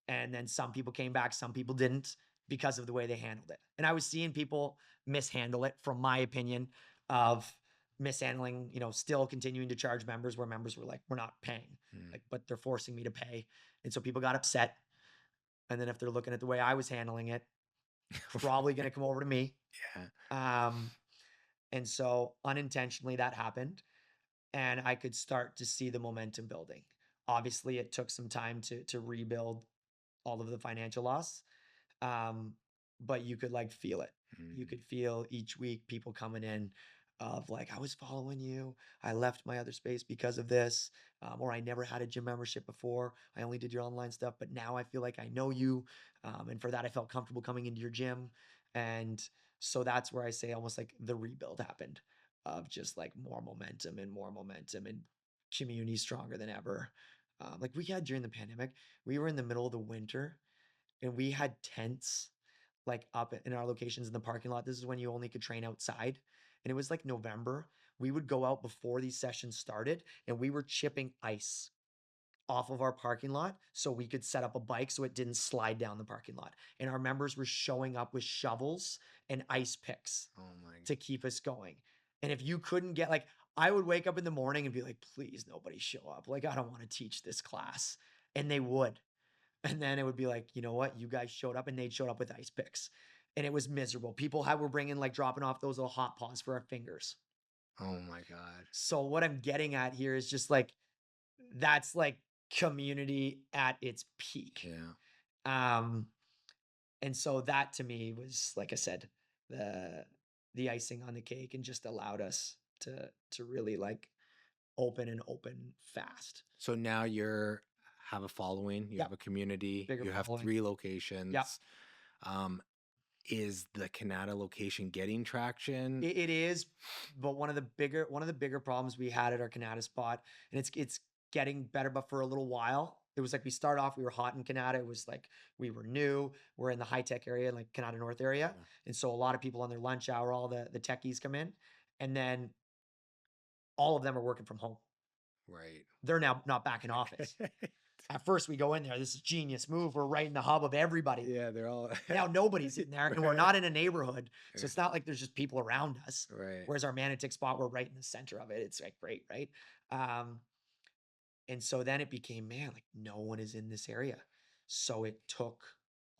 and then some people came back, some people didn't, because of the way they handled it. And I was seeing people mishandle it, from my opinion, of mishandling, still continuing to charge members where members were like, we're not paying, like, but they're forcing me to pay. And so people got upset. And then if they're looking at the way I was handling it, probably going to come over to me. Yeah. And so unintentionally that happened, and I could start to see the momentum building. Obviously it took some time to rebuild all of the financial loss. But you could like feel it. You could feel each week people coming in of like, I was following you. I left my other space because of this. Or I never had a gym membership before. I only did your online stuff, but now I feel like I know you. And for that, I felt comfortable coming into your gym. And so that's where I say almost like the rebuild happened, of just like more momentum and community stronger than ever. Like we had during the pandemic, we were in the middle of the winter and we had tents like up in our locations in the parking lot. This is when you only could train outside. And it was like November. We would go out before these sessions started, and we were chipping ice off of our parking lot so we could set up a bike so it didn't slide down the parking lot. And our members were showing up with shovels and ice picks to keep us going. And if you couldn't get, like, I would wake up in the morning and be like, please, nobody show up. Like, I don't want to teach this class. And they would. And then it would be like, you know what? You guys showed up, and they'd showed up with ice picks. And it was miserable. People were bringing, like, dropping off those little hot paws for our fingers. Oh my God. So what I'm getting at here is just like, that's like community at its peak. Yeah. And so that to me was, like I said, the icing on the cake, and just allowed us to really like open fast. So now have a following, you have a community, Bigger you have following. 3 locations. Yep. Is the Canada location getting traction? It is, but one of the bigger problems we had at our Canada spot, and it's getting better, but for a little while, it was like we started off, we were hot in Canada. It was like we were new. We're in the high tech area, like Canada North area. Yeah. And so a lot of people on their lunch hour, all the techies come in, and then all of them are working from home. Right. They're now not back in office. At first we go in there, this is a genius move. We're right in the hub of everybody. Yeah, they're all Now nobody's in there, and we're not in a neighborhood. So Yeah. it's not like there's just people around us. right. Whereas our Manitic spot, we're right in the center of it. It's like great, right? And so then it became, man, like no one is in this area. So it took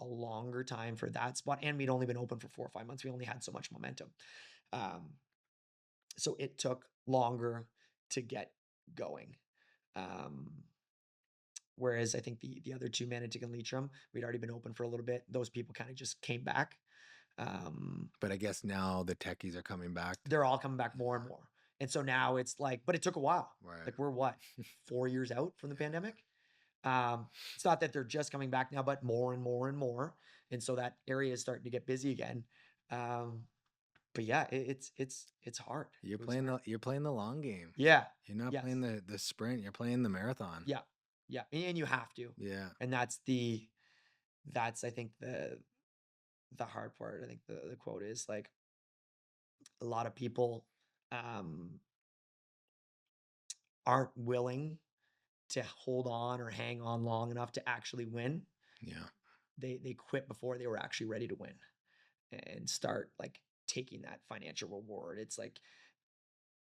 a longer time for that spot. And we'd only been open for 4 or 5 months. We only had so much momentum. So it took longer to get going. Whereas I think the other two, Manitic and Leitrim, we'd already been open for a little bit. Those people kind of just came back. But I guess now the techies are coming back. They're all coming back more and more. And so now it's like, but it took a while. Right. Like we're what, 4 years out from the pandemic? It's not that they're just coming back now, but more and more and more. And so that area is starting to get busy again. But yeah, it's hard. You're It was playing hard. you're playing the long game. Yeah. You're not Yes. playing the sprint. You're playing the marathon. Yeah. Yeah. And you have to. Yeah. And that's I think the hard part. I think the quote is like a lot of people aren't willing to hold on or hang on long enough to actually win. Yeah. They quit before they were actually ready to win and start like taking that financial reward. It's like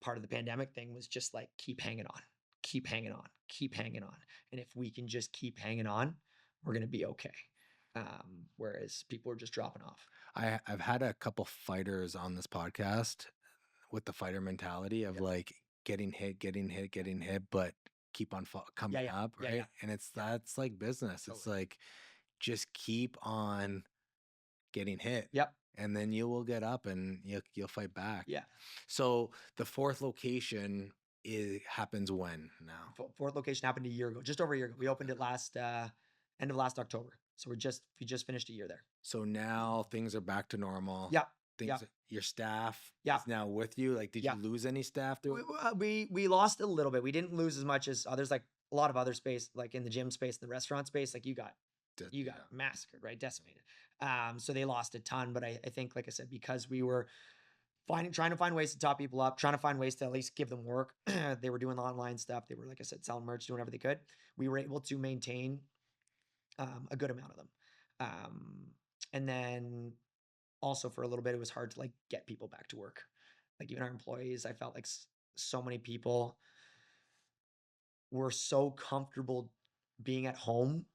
part of the pandemic thing was just like keep hanging on, keep hanging on, keep hanging on. And if we can just keep hanging on, we're going to be okay. Whereas people are just dropping off. I've had a couple fighters on this podcast with the fighter mentality of Yep. like getting hit, but keep on coming yeah, up, yeah, right? yeah. And that's like business. It's Totally. like just keep on getting hit. Yep. And then you will get up and you'll fight back. Yeah. So the fourth location happens when now? Fourth location happened a year ago, just over a year ago. We opened it end of last October. So we just finished a year there. So now things are back to normal. Yeah. Your staff Yeah. is now with you. Like, did Yeah. you lose any staff through it? We lost a little bit. We didn't lose as much as others, like a lot of other space, like in the gym space, the restaurant space, like you got massacred, right? Decimated. So they lost a ton, but I think, like I said, because we were trying to find ways to top people up, trying to find ways to at least give them work. They were doing the online stuff. They were, like I said, selling merch, doing whatever they could. We were able to maintain a good amount of them. And then also for a little bit, it was hard to like get people back to work. Like even our employees, I felt like so many people were so comfortable being at home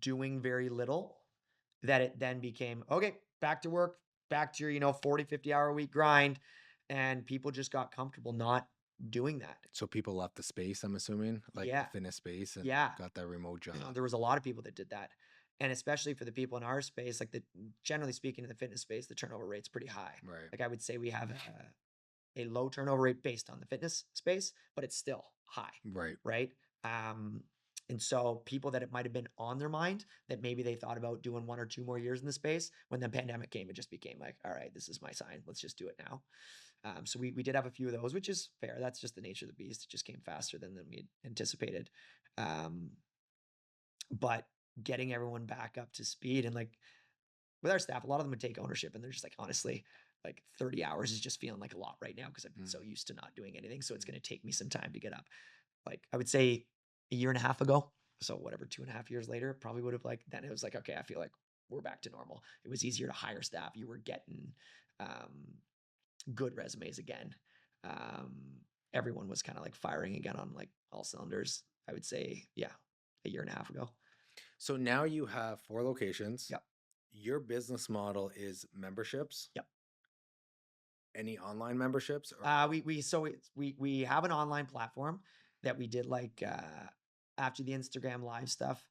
doing very little that it then became, okay, back to work, back to your, 40, 50 hour a week grind. And people just got comfortable not doing that. So people left the space, I'm assuming, like Yeah. the fitness space, and Yeah. got that remote job. There was a lot of people that did that. And especially for the people in our space, like generally speaking in the fitness space, the turnover rate's pretty high. Right. Like I would say we have a low turnover rate based on the fitness space, but it's still high. Right. Right. And so people that it might have been on their mind that maybe they thought about doing 1 or 2 more years in the space, when the pandemic came, it just became like, all right, this is my sign. Let's just do it now. So we did have a few of those, which is fair. That's just the nature of the beast. It just came faster than we had anticipated. But getting everyone back up to speed, and like with our staff, a lot of them would take ownership, and they're just like, honestly, like 30 hours is just feeling like a lot right now because I've been so used to not doing anything. So it's going to take me some time to get up. Like I would say a year and a half ago. So whatever, 2.5 years later, probably would have then it was like, okay, I feel like we're back to normal. It was easier to hire staff. You were getting good resumes again. Everyone was kind of like firing again on like all cylinders. I would say, yeah, a year and a half ago. So now you have 4 locations. Yep. Your business model is memberships. Yep. Any online memberships? Or? We have an online platform that we did like after the Instagram live stuff.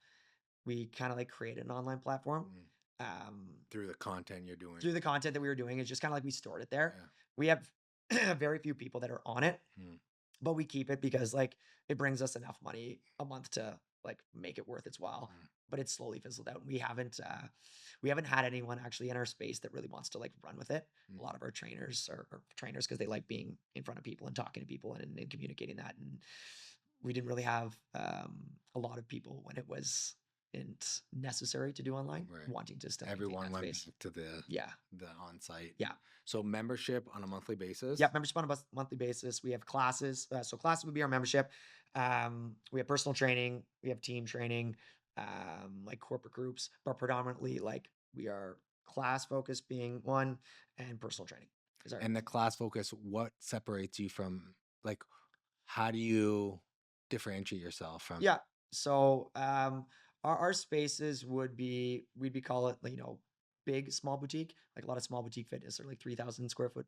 We kind of like created an online platform. Through the content you're doing. Through the content that we were doing. It's just kind of like we stored it there. Yeah. We have very few people that are on it, but we keep it because like it brings us enough money a month to like make it worth its while. But it's slowly fizzled out. We haven't had anyone actually in our space that really wants to like run with it. A lot of our trainers are trainers because they like being in front of people and talking to people and communicating that. And we didn't really have a lot of people when it wasn't necessary to do online, Right. wanting to still Everyone maintain that went space. back to the Yeah. on-site. Yeah. So membership on a monthly basis. Yeah, membership on a monthly basis. We have classes. So classes would be our membership. We have personal training. We have team training, like corporate groups, but predominantly like we are class focused being one, and personal training is our. And the class focus, what separates you from, like, how do you differentiate yourself from? Yeah. So our spaces would be, we'd call it, like, big small boutique, like a lot of small boutique fitness are like 3,000 square foot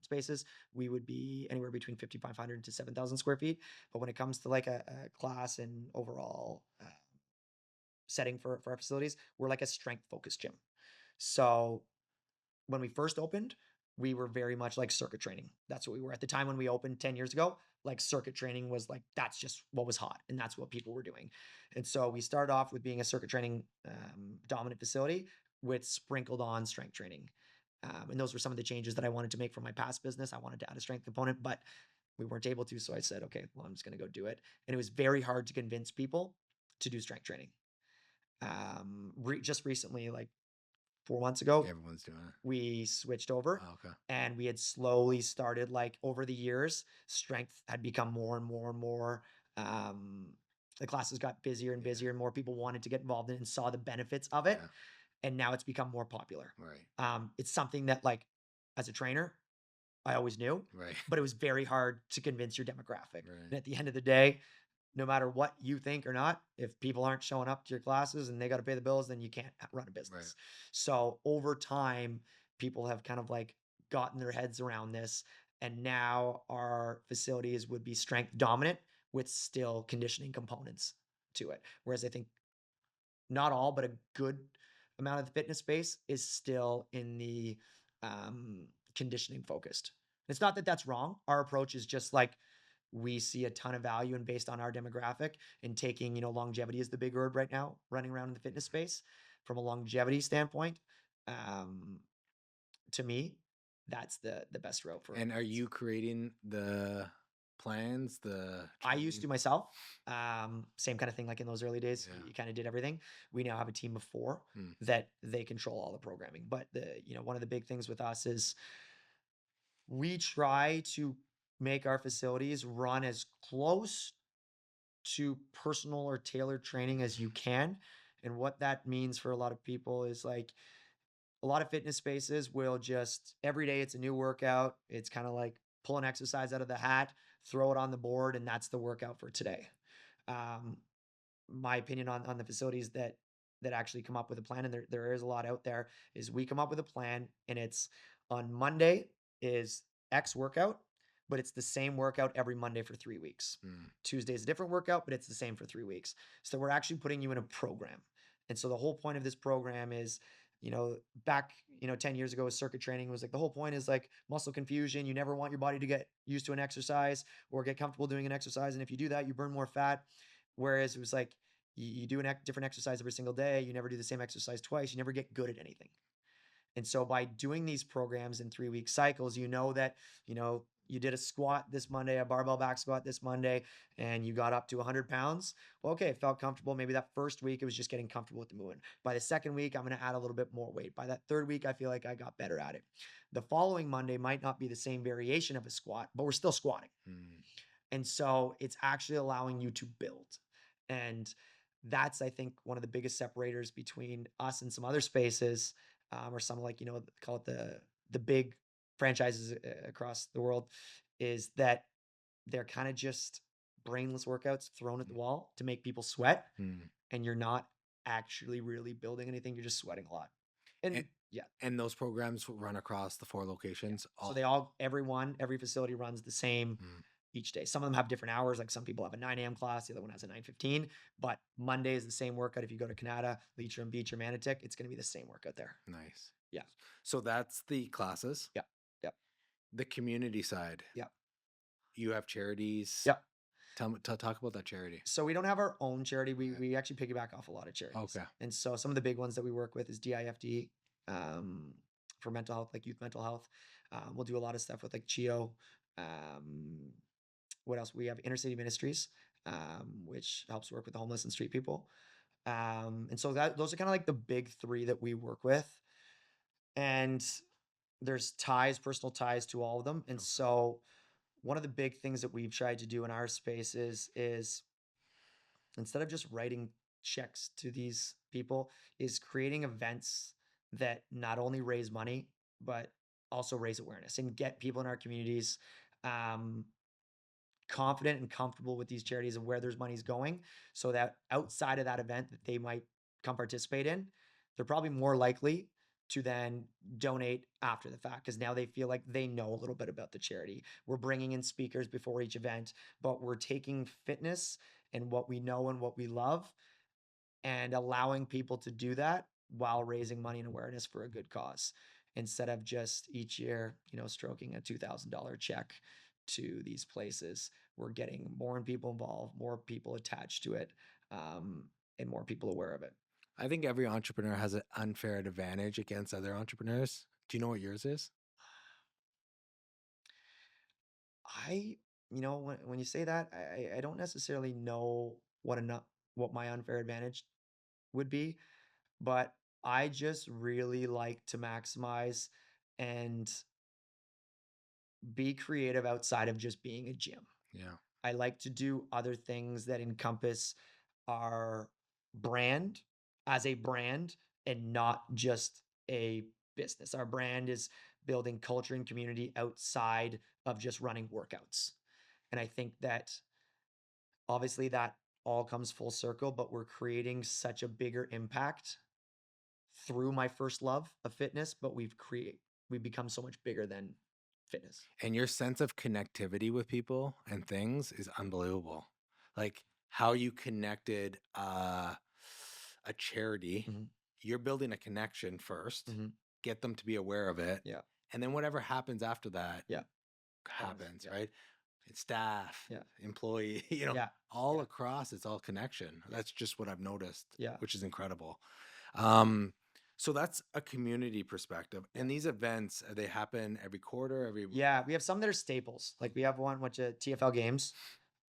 spaces. We would be anywhere between 5,500 to 7,000 square feet. But when it comes to like a class and overall setting for our facilities, we're like a strength focused gym. So when we first opened, we were very much like circuit training. That's what we were at the time when we opened 10 years ago. Like circuit training was like, that's just what was hot and that's what people were doing. And so we started off with being a circuit training dominant facility with sprinkled on strength training. And those were some of the changes that I wanted to make from my past business. I wanted to add a strength component, but we weren't able to. So I said, okay, well, I'm just going to go do it. And it was very hard to convince people to do strength training. Just recently, like 4 months ago, Everyone's doing it. we switched over. Oh, okay. And we had slowly started, like over the years, strength had become more and more and more. The classes got busier and busier, and more people wanted to get involved in and saw the benefits of it. Yeah. And now it's become more popular. Right. It's something that, like, as a trainer, I always knew, Right. but it was very hard to convince your demographic. Right. And at the end of the day, no matter what you think or not, if people aren't showing up to your classes and they got to pay the bills, then you can't run a business. Right. So over time, people have kind of like gotten their heads around this. And now our facilities would be strength dominant with still conditioning components to it. Whereas I think not all, but a good amount of the fitness space is still in the conditioning focused. It's not that that's wrong. Our approach is just like, we see a ton of value, and based on our demographic and taking, longevity is the big word right now, running around in the fitness space from a longevity standpoint. To me, that's the best route for. And are you creating the plans? I used to myself. Same kind of thing, like in those early days, Yeah. you kind of did everything. We now have a team of 4 that they control all the programming. But one of the big things with us is we try to make our facilities run as close to personal or tailored training as you can. And what that means for a lot of people is, like, a lot of fitness spaces will just, every day it's a new workout. It's kind of like pull an exercise out of the hat, throw it on the board, and that's the workout for today. My opinion on the facilities that actually come up with a plan, and there is a lot out there, is we come up with a plan, and it's on Monday is X workout, but it's the same workout every Monday for 3 weeks. Tuesday is a different workout, but it's the same for 3 weeks. So we're actually putting you in a program. And so the whole point of this program is, back, 10 years ago, circuit training was like, the whole point is like muscle confusion. You never want your body to get used to an exercise or get comfortable doing an exercise. And if you do that, you burn more fat. Whereas it was like, you do a different exercise every single day. You never do the same exercise twice. You never get good at anything. And so by doing these programs in 3-week cycles, that, you did a squat this Monday, a barbell back squat this Monday, and you got up to 100 pounds. Well, okay, it felt comfortable. Maybe that first week, it was just getting comfortable with the movement. By the second week, I'm going to add a little bit more weight. By that third week, I feel like I got better at it. The following Monday might not be the same variation of a squat, but we're still squatting. And so it's actually allowing you to build. And that's, I think, one of the biggest separators between us and some other spaces, or some, like, call it the big franchises across the world, is that they're kind of just brainless workouts thrown at the wall to make people sweat. And you're not actually really building anything. You're just sweating a lot. And yeah. And those programs run across the 4 locations. Yeah. So every facility runs the same each day. Some of them have different hours. Like some people have a 9 a.m. class. The other one has a 9:15. But Monday is the same workout. If you go to Canada, Leitrim Beach, or Manotick, it's going to be the same workout there. Nice. Yeah. So that's the classes. Yeah. Yep. The community side. Yeah. You have charities. Yep. Talk about that charity. So we don't have our own charity. We actually piggyback off a lot of charities. Okay. And so some of the big ones that we work with is DIFD, for mental health, like youth mental health. We'll do a lot of stuff with like CHIO, what else? We have Inner City Ministries, which helps work with the homeless and street people. And so those are kind of like the big three that we work with. And there's personal ties to all of them. And so one of the big things that we've tried to do in our space is instead of just writing checks to these people, is creating events that not only raise money, but also raise awareness and get people in our communities um, confident and comfortable with these charities and where their money's going, so that outside of that event that they might come participate in, they're probably more likely to then donate after the fact, because now they feel like they know a little bit about the charity. We're bringing in speakers before each event, but we're taking fitness and what we know and what we love and allowing people to do that while raising money and awareness for a good cause, instead of just each year, stroking a $2,000 check to these places. We're getting more people involved, more people attached to it, and more people aware of it. I think every entrepreneur has an unfair advantage against other entrepreneurs. Do you know what yours is? When you say that, I don't necessarily know what my unfair advantage would be, but I just really like to maximize and be creative outside of just being a gym. Yeah. I like to do other things that encompass our brand as a brand and not just a business. Our brand is building culture and community outside of just running workouts. And I think that obviously that all comes full circle, but we're creating such a bigger impact through my first love of fitness, but we've become so much bigger than fitness. And your sense of connectivity with people and things is unbelievable. Like how you connected a charity. Mm-hmm. You're building a connection first, Mm-hmm. get them to be aware of it. Yeah. And then whatever happens after that Yeah. happens, Yeah. right? It's staff, Yeah. employee, Yeah. all Yeah. across, it's all connection. That's just what I've noticed, Yeah. which is incredible. So that's a community perspective. And these events, they happen every quarter, Yeah, we have some that are staples. Like we have one which is TFL Games,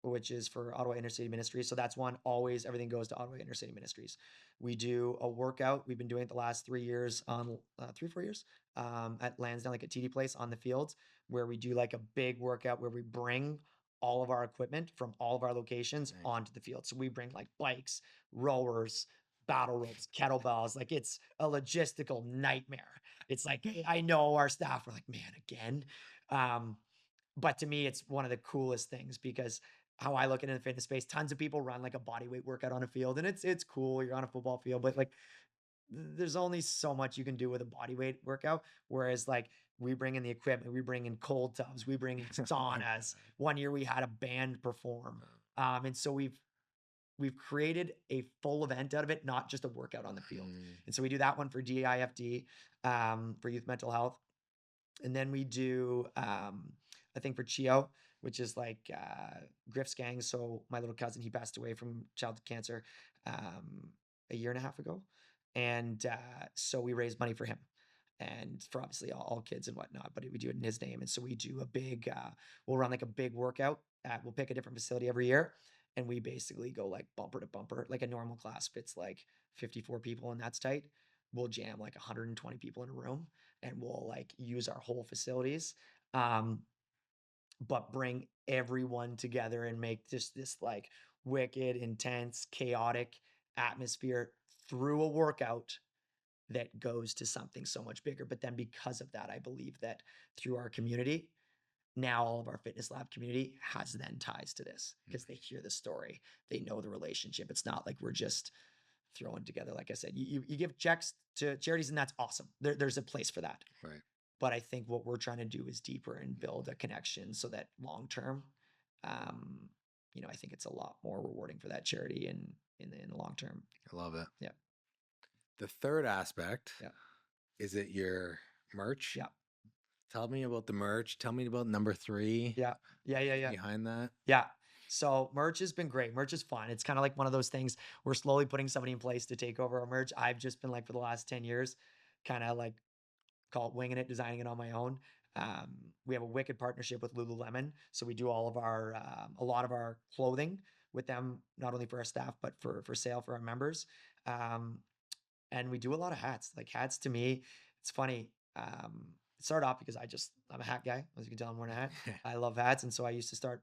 which is for Ottawa Inner City Ministries. So that's one, always everything goes to Ottawa Inner City Ministries. We do a workout. We've been doing it the last 3 years on 3-4 years at Lansdowne, like at TD Place on the fields, where we do like a big workout where we bring all of our equipment from all of our locations onto the field. So we bring like bikes, rowers, battle ropes, kettlebells. Like it's a logistical nightmare. It's like, I know our staff are like, man, again. But to me, it's one of the coolest things, because how I look at it in the fitness space, tons of people run like a body weight workout on a field, and it's cool. You're on a football field, but like there's only so much you can do with a body weight workout. Whereas like we bring in the equipment, we bring in cold tubs, we bring in saunas. One year we had a band perform. And so we've created a full event out of it, not just a workout on the field. And so we do that one for DIFD, for youth mental health. And then we do, I think for CHIO, which is like Griff's gang. So my little cousin, he passed away from childhood cancer a year and a half ago. And so we raised money for him and for obviously all kids and whatnot, but we do it in his name. And so we do a big, we'll run like a big workout. We'll pick a different facility every year. And we basically go like bumper to bumper. Like a normal class fits like 54 people, and that's tight. We'll jam like 120 people in a room, and we'll like use our whole facilities, but bring everyone together and make just this like wicked, intense, chaotic atmosphere through a workout that goes to something so much bigger. But then because of that, I believe that through our community, now all of our Fitness Lab community has then ties to this, because they hear the story, they know the relationship. It's not like we're just throwing together. Like I said, you give checks to charities, and that's awesome. There's a place for that. Right. But I think what we're trying to do is deeper and build a connection so that long term, I think it's a lot more rewarding for that charity in the long term. I love it. Yeah. The third aspect, Yeah. is it your merch? Yeah. Tell me about the merch. Tell me about number 3. Yeah. Behind that. Yeah. So merch has been great. Merch is fun. It's kind of like one of those things we're slowly putting somebody in place to take over our merch. I've just been like for the last 10 years, kind of like call it winging it, designing it on my own. We have a wicked partnership with Lululemon. So we do all of our, a lot of our clothing with them, not only for our staff, but for sale for our members. Um, and we do a lot of hats. Like hats to me, it's funny. It started off because I'm a hat guy. As you can tell, I'm wearing a hat. I love hats. And so I used to start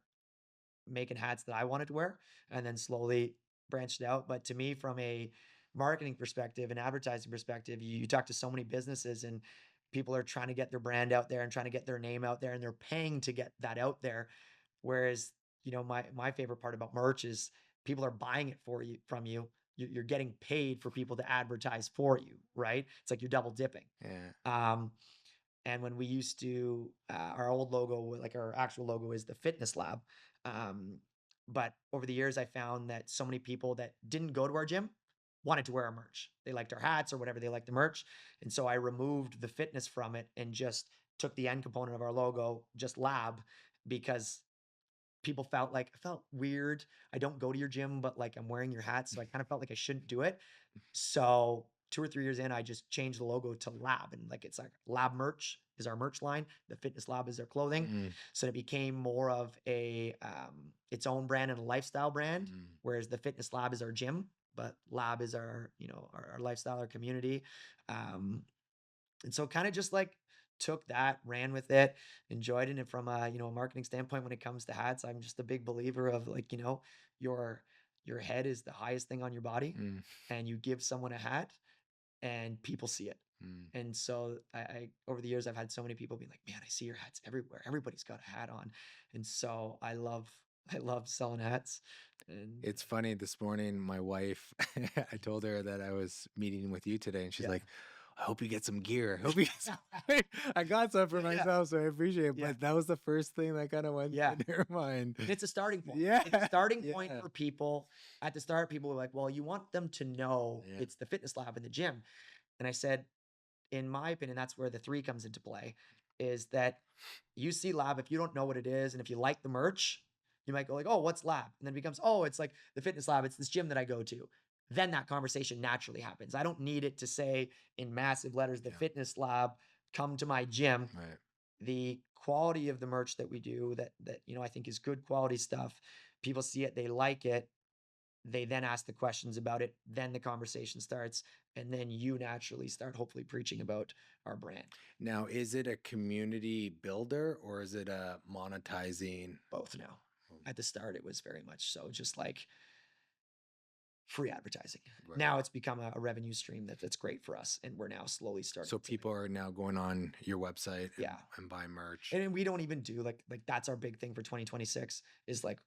making hats that I wanted to wear and then slowly branched out. But to me, from a marketing perspective and advertising perspective, you talk to so many businesses and people are trying to get their brand out there and trying to get their name out there and they're paying to get that out there. Whereas, my favorite part about merch is people are buying it from you. You're getting paid for people to advertise for you, right? It's like you're double dipping. Yeah. And when we used to, our old logo, like our actual logo is the Fitness Lab. But over the years, I found that so many people that didn't go to our gym wanted to wear our merch. They liked our hats or whatever, they liked the merch. And so I removed the fitness from it and just took the end component of our logo, just lab, because people I felt weird. I don't go to your gym, but like I'm wearing your hat. So I kind of felt like I shouldn't do it. So 2 or 3 years in, I just changed the logo to Lab, and like it's like Lab merch is our merch line. The Fitness Lab is their clothing. Mm. So it became more of a its own brand and a lifestyle brand, Mm. whereas the Fitness Lab is our gym, but Lab is our our lifestyle, our community. And so kind of just like took that, ran with it, enjoyed it. And from a a marketing standpoint, when it comes to hats, I'm just a big believer of like your your head is the highest thing on your body, Mm. and you give someone a hat and people see it. Mm. And so I over the years I've had so many people be like, man, I see your hats everywhere. Everybody's got a hat on. And so I love selling hats. And It's funny. This morning, my wife, I told her that I was meeting with you today, and she's yeah. like, I hope you get some gear. I hope you get some. I got some for Yeah. myself, so I appreciate it. Yeah. But that was the first thing that kind of went Yeah. in her mind. And it's a starting point. Yeah. It's a starting point Yeah. for people. At the start, people were like, well, you want them to know Yeah. it's the Fitness Lab in the gym. And I said, in my opinion, that's where the three comes into play, is that you see lab, if you don't know what it is, and if you like the merch, you might go like, oh, what's lab? And then it becomes, oh, it's like the Fitness Lab. It's this gym that I go to. Then that conversation naturally happens. I don't need it to say in massive letters, the Yeah. Fitness Lab, come to my gym. Right. The quality of the merch that we do that I think is good quality stuff. People see it, they like it. They then ask the questions about it. Then the conversation starts. And then you naturally start hopefully preaching about our brand. Now, is it a community builder or is it a monetizing? Both now. At the start, it was very much so just like free advertising. Right. Now it's become a revenue stream that's great for us. And we're now slowly starting. So people are now going on your website Yeah. and buying merch. And we don't even do like that's our big thing for 2026 is like,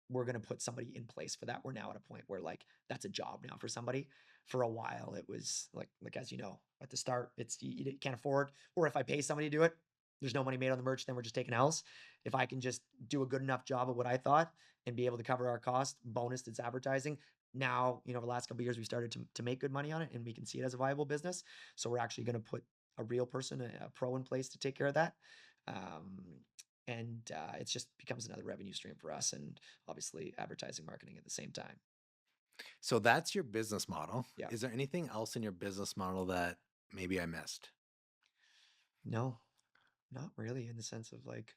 we're going to put somebody in place for that. We're now at a point where like, that's a job now for somebody. For a while, it was like, as you know, at the start, it's, you can't afford, or if I pay somebody to do it, there's no money made on the merch, then we're just taking L's. If I can just do a good enough job of what I thought and be able to cover our cost, bonus, it's advertising. Now, over the last couple of years, we started to make good money on it and we can see it as a viable business. So we're actually going to put a real person, a pro in place to take care of that. And it just becomes another revenue stream for us, and obviously advertising, marketing at the same time. So that's your business model. Yeah. Is there anything else in your business model that maybe I missed? No, not really, in the sense of like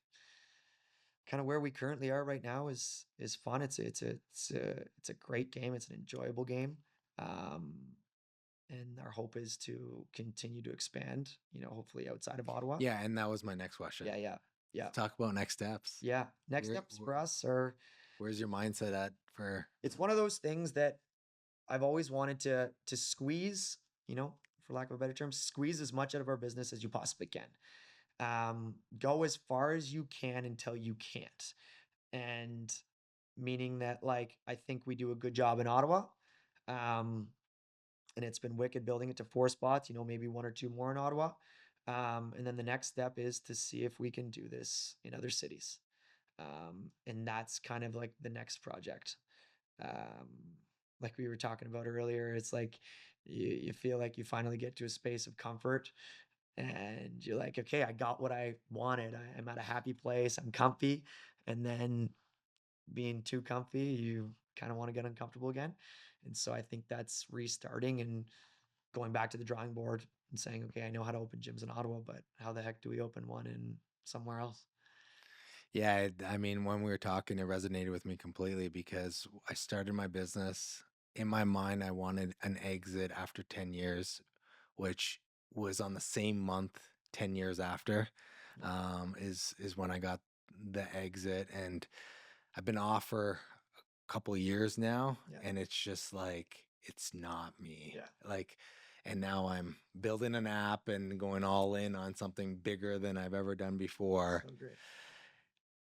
kind of where we currently are right now is fun. It's a great game. It's an enjoyable game. And our hope is to continue to expand, hopefully outside of Ottawa. Yeah, and that was my next question. Yeah. Let's talk about next steps. Yeah. Next steps for us are, where's your mindset at for? It's one of those things that I've always wanted to squeeze, for lack of a better term, squeeze as much out of our business as you possibly can. Go as far as you can until you can't. And meaning that like, I think we do a good job in Ottawa. And it's been wicked building it to 4 spots, maybe 1 or 2 more in Ottawa. And then the next step is to see if we can do this in other cities. And that's kind of like the next project. Like we were talking about earlier, it's like you feel like you finally get to a space of comfort and you're like, okay, I got what I wanted. I'm at a happy place. I'm comfy. And then being too comfy, you kind of want to get uncomfortable again. And so I think that's restarting and going back to the drawing board and saying, okay, I know how to open gyms in Ottawa, but how the heck do we open one in somewhere else? Yeah, I mean, when we were talking, it resonated with me completely because I started my business. In my mind, I wanted an exit after 10 years, which was on the same month 10 years after, is when I got the exit. And I've been off for a couple years now, Yeah. and it's just like, it's not me. Yeah. Like, and now I'm building an app and going all in on something bigger than I've ever done before So great.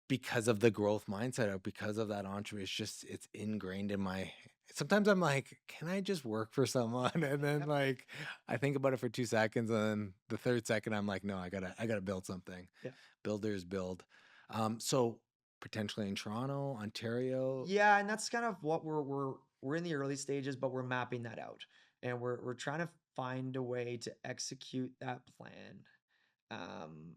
because of the growth mindset, or because of that entrepreneur. It's ingrained in my. Sometimes I'm like, can I just work for someone? And then Yep. like I think about it for 2 seconds, and then the third second I'm like, no, I gotta build something. Yeah. Builders build. So potentially in Toronto, Ontario. Yeah, and that's kind of what we're in the early stages, but we're mapping that out, and we're trying to find a way to execute that plan. Um,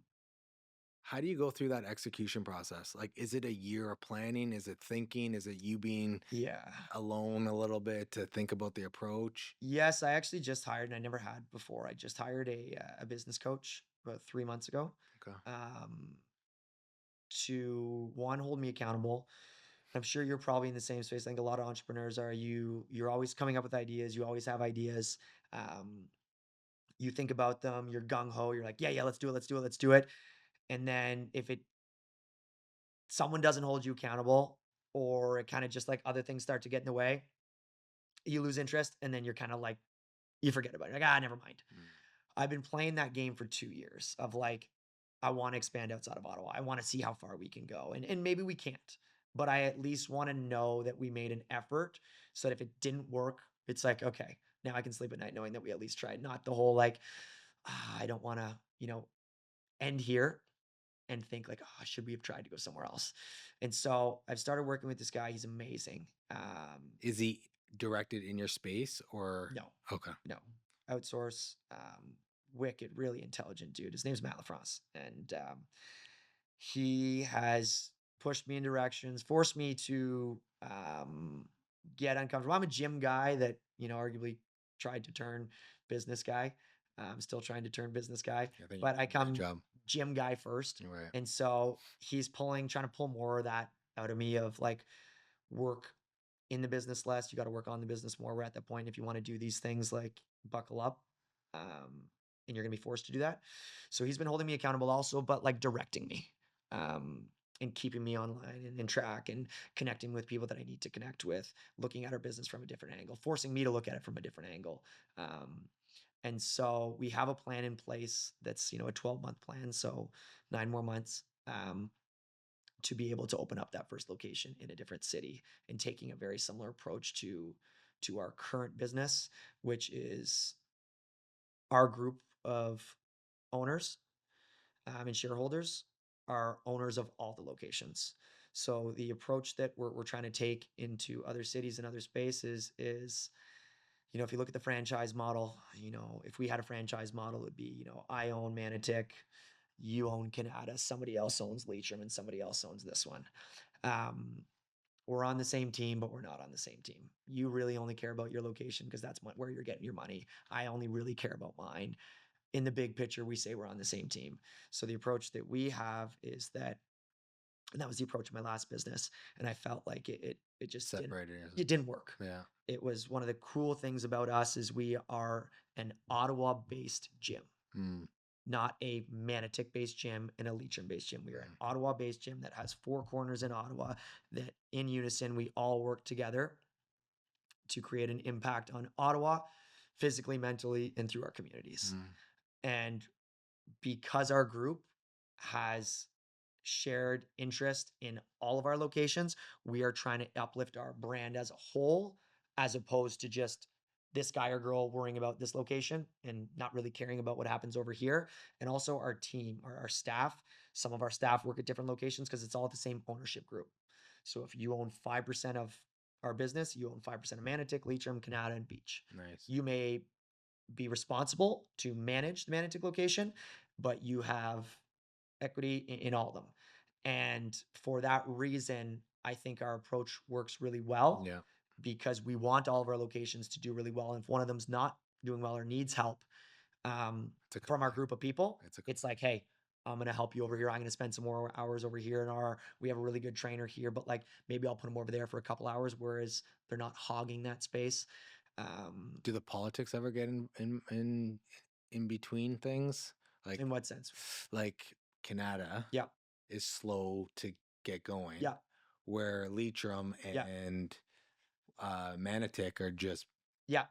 How do you go through that execution process? Like, is it a year of planning? Is it thinking? Is it you being yeah. alone a little bit to think about the approach? Yes, I actually just hired, and I never had before. I just hired a business coach about 3 months ago, Okay. to one, hold me accountable. I'm sure you're probably in the same space. I think a lot of entrepreneurs are. You're always coming up with ideas. You always have ideas. Um, you think about them. You're gung ho. You're like, yeah, let's do it. Let's do it. Let's do it. And then if someone doesn't hold you accountable, or it kind of just like other things start to get in the way, you lose interest, and then you're kind of like, you forget about it. Like, never mind. I've been playing that game for 2 years of like, I want to expand outside of Ottawa. I want to see how far we can go. And maybe we can't, but I at least want to know that we made an effort, so that if it didn't work, it's like, okay, now I can sleep at night knowing that we at least tried. Not the whole like, I don't want to, end here and think like, should we have tried to go somewhere else? And so I've started working with this guy. He's amazing. Is he directed in your space or? No, Okay. no, outsource. Wicked, really intelligent dude. His name's Matt LaFrance, and he has pushed me in directions, forced me to get uncomfortable. I'm a gym guy that arguably tried to turn business guy. I'm still trying to turn business guy, I think but I good come job. gym guy first, Right. and so he's trying to pull more of that out of me of like, work in the business less. You got to work on the business more. We're at that point. If you want to do these things, like, buckle up. And you're going to be forced to do that. So he's been holding me accountable also, but like directing me, and keeping me online and in track, and connecting with people that I need to connect with, looking at our business from a different angle, forcing me to look at it from a different angle. And so we have a plan in place that's, a 12-month plan. So 9 more months. To be able to open up that first location in a different city, and taking a very similar approach to our current business, which is our group of owners, and shareholders are owners of all the locations. So the approach that we're trying to take into other cities and other spaces is, if you look at the franchise model, if we had a franchise model, it would be, I own Manitic, you own Canada, somebody else owns Leitrim, and somebody else owns this one. We're on the same team, but we're not on the same team. You really only care about your location because that's where you're getting your money. I only really care about mine. In the big picture, we say we're on the same team. So the approach that we have is that, and that was the approach of my last business, and I felt like it just Separated. it didn't work. Yeah. It was one of the cool things about us is we are an Ottawa-based gym. Not a Manitic-based gym and a Leitrim-based gym. We are an Ottawa-based gym that has 4 corners in Ottawa, that in unison, we all work together to create an impact on Ottawa, physically, mentally, and through our communities. And because our group has shared interest in all of our locations, we are trying to uplift our brand as a whole, as opposed to just this guy or girl worrying about this location and not really caring about what happens over here. And also our team, our staff. Some of our staff work at different locations because it's all the same ownership group. So if you own 5% of our business, you own 5% of Manitic, Leitrim, Canada, and Beach. Nice. You may be responsible to manage the Manitic location, but you have equity in all of them. And for that reason, I think our approach works really well. Yeah. Because we want all of our locations to do really well. And if one of them's not doing well or needs help It's a from our comeback. group of people, It's a it's like, hey, I'm going to help you over here. I'm going to spend some more hours over here we have a really good trainer here, but like maybe I'll put them over there for a couple hours, whereas they're not hogging that space. Do the politics ever get in between things? In what sense? Like Canada Yeah. is slow to get going. Yeah. Where Leitrim Yeah. and Manotick are just Yeah.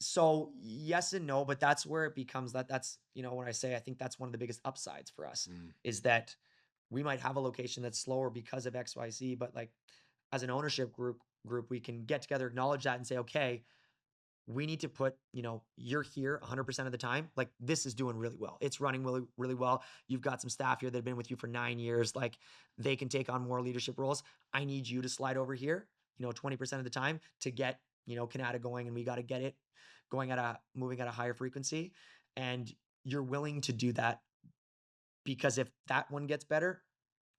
So yes and no, but that's where it becomes that's, when I say, I think that's one of the biggest upsides for us is that we might have a location that's slower because of XYZ, but like as an ownership group, we can get together, acknowledge that and say, okay, we need to put, you're here 100% of the time. Like this is doing really well. It's running really, really well. You've got some staff here that have been with you for 9 years. Like they can take on more leadership roles. I need you to slide over here, 20% of the time to get, Canada going, and we got to get it moving at a higher frequency. And you're willing to do that because if that one gets better,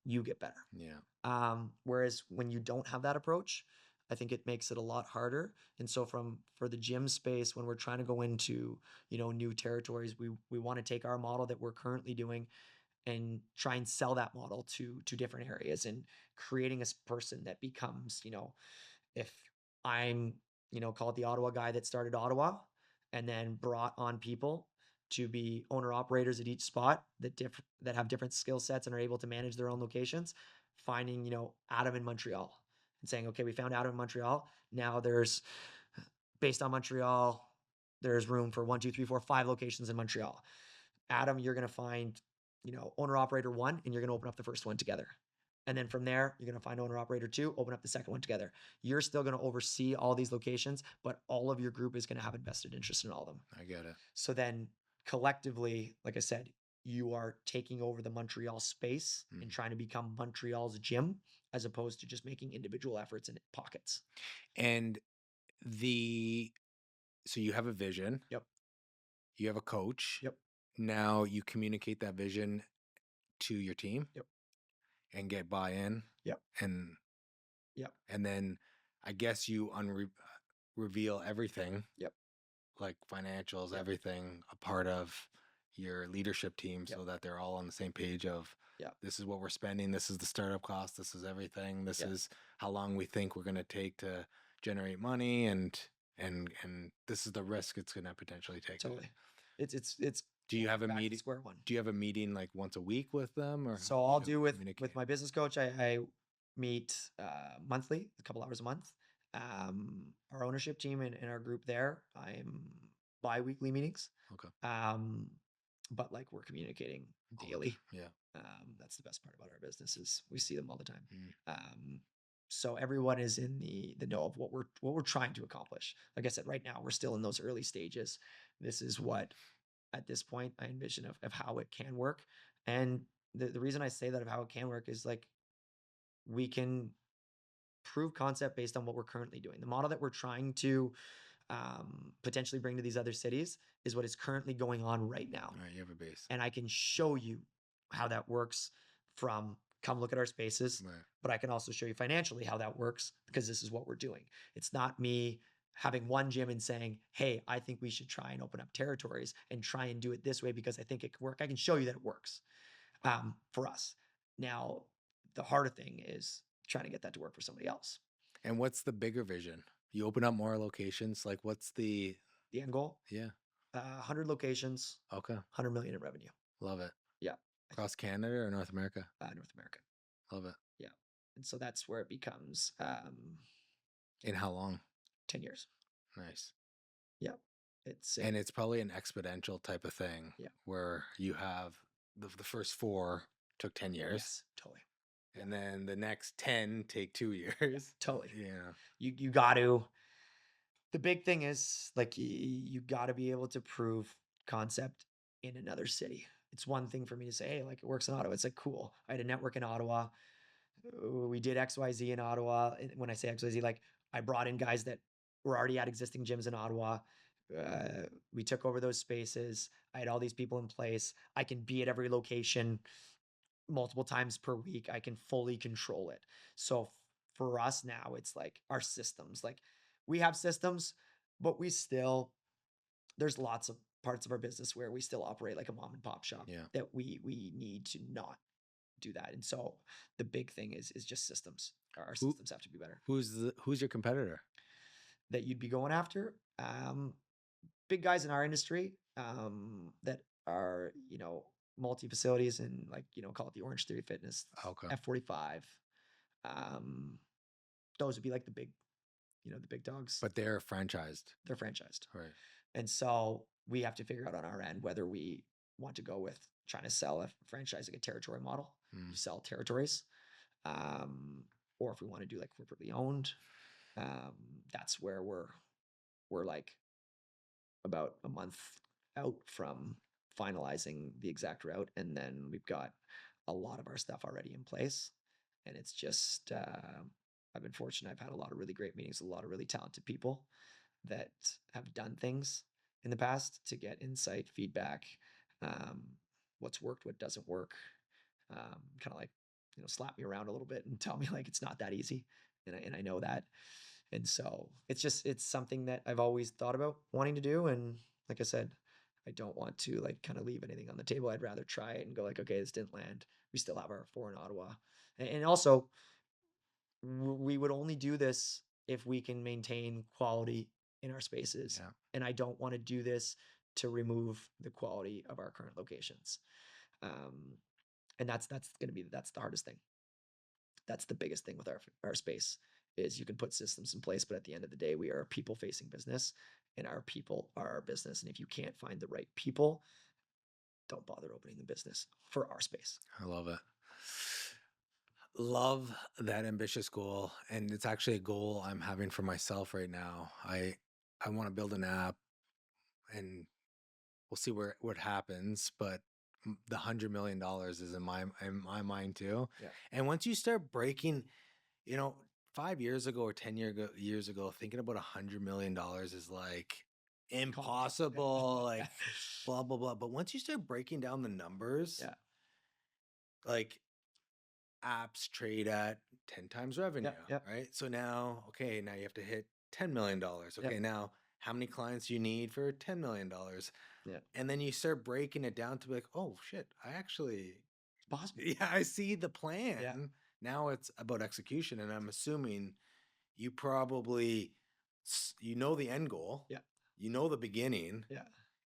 you get better. yeah. Whereas when you don't have that approach, I think it makes it a lot harder. And so for the gym space, when we're trying to go into, new territories, we want to take our model that we're currently doing and try and sell that model to different areas and creating a person that becomes, if I'm, call it the Ottawa guy that started Ottawa and then brought on people to be owner operators at each spot that have different skill sets and are able to manage their own locations, finding, Adam in Montreal and saying, okay, we found Adam in Montreal. Now based on Montreal, there's room for 1, 2, 3, 4, 5 locations in Montreal. Adam, you're going to find, owner operator 1, and you're going to open up the first one together. And then from there, you're going to find owner operator 2, open up the second one together. You're still going to oversee all these locations, but all of your group is going to have invested interest in all of them. I get it. So then collectively, like I said, you are taking over the Montreal space and trying to become Montreal's gym as opposed to just making individual efforts in pockets. And so you have a vision. Yep. You have a coach. Yep. Now you communicate that vision to your team. Yep. And get buy-in. Yep. And then I guess you reveal everything. Yep. Like financials, Yep. everything, a part of your leadership team, Yep. so that they're all on the same page of Yep. this is what we're spending, this is the startup cost, this is everything, this Yep. is how long we think we're going to take to generate money, and this is the risk it's going to potentially take. Totally. It's Do you have a back to meeting? square one. Do you have a meeting like once a week with them, or So I'll do with my business coach. I meet monthly, a couple hours a month. Our ownership team and our group there, I'm bi-weekly meetings. Okay. But like we're communicating daily. Yeah. That's the best part about our business is we see them all the time. So everyone is in the know of what we're trying to accomplish. Like I said, right now we're still in those early stages. This is what at this point I envision of how it can work. And the reason I say that of how it can work is like we can prove concept based on what we're currently doing. The model that we're trying to potentially bring to these other cities is what is currently going on right now. All right, you have a base. And I can show you how that works from come look at our spaces, Right. but I can also show you financially how that works because this is what we're doing. It's not me having one gym and saying, hey, I think we should try and open up territories and try and do it this way because I think it can work. I can show you that it works for us. Now, the harder thing is trying to get that to work for somebody else. And what's the bigger vision? You open up more locations. Like what's the end goal? Yeah. 100 locations. Okay. 100 million in revenue. Love it. Yeah. Across Canada or North America? North America. Love it. Yeah. And so that's where it becomes. In how long? 10 years. Nice. Yeah. And it's probably an exponential type of thing. Yeah. Where you have the first 4 took 10 years. Yes, totally. And then the next 10 take 2 years. Totally. Yeah. You got to. The big thing is like you got to be able to prove concept in another city. It's one thing for me to say, hey, like it works in Ottawa. It's like, cool. I had a network in Ottawa. We did XYZ in Ottawa. And when I say XYZ, like I brought in guys that were already at existing gyms in Ottawa. We took over those spaces. I had all these people in place. I can be at every location multiple times per week. I can fully control it. So for us now, it's like our systems, like we have systems, but we still there's lots of parts of our business where we still operate like a mom and pop shop Yeah. that we need to not do that. And so the big thing is just systems. Our Who systems have to be better. who's your competitor? That you'd be going after. Big guys in our industry that are, multi facilities and like, call it the Orange Theory Fitness, Okay. F45. Those would be like the big, the big dogs. But they're franchised. They're franchised. Right. And so we have to figure out on our end whether we want to go with trying to sell a franchising a territory model. You sell territories. Or if we want to do like corporately owned, that's where we're like about a month out from finalizing the exact route. And then we've got a lot of our stuff already in place. And it's just, I've been fortunate. I've had a lot of really great meetings with a lot of really talented people that have done things in the past to get insight, feedback, what's worked, what doesn't work, kind of like, slap me around a little bit and tell me like, it's not that easy. And I know that. And so it's something that I've always thought about wanting to do. And like I said, I don't want to like kind of leave anything on the table. I'd rather try it and go like, okay, this didn't land. We still have our 4 in Ottawa. And also we would only do this if we can maintain quality in our spaces. Yeah. And I don't want to do this to remove the quality of our current locations. And that's the hardest thing. That's the biggest thing with our space is you can put systems in place, but at the end of the day, we are a people facing business and our people are our business. And if you can't find the right people, don't bother opening the business for our space. I love it. Love that ambitious goal. And it's actually a goal I'm having for myself right now. I want to build an app and we'll see what happens, but the $100 million is in my mind too. Yeah. And once you start breaking, 5 years ago or 10 years ago, thinking about $100 million is like impossible, like blah, blah, blah. But once you start breaking down the numbers, Yeah. like apps trade at 10 times revenue, Yep. right? So now you have to hit $10 million. Okay, Yep. now how many clients you need for $10 million? Yeah. And then you start breaking it down to be like, oh shit, It's possible. yeah, I see the plan. Yeah. Now it's about execution. And I'm assuming you probably, the end goal. Yeah. You know the beginning. Yeah.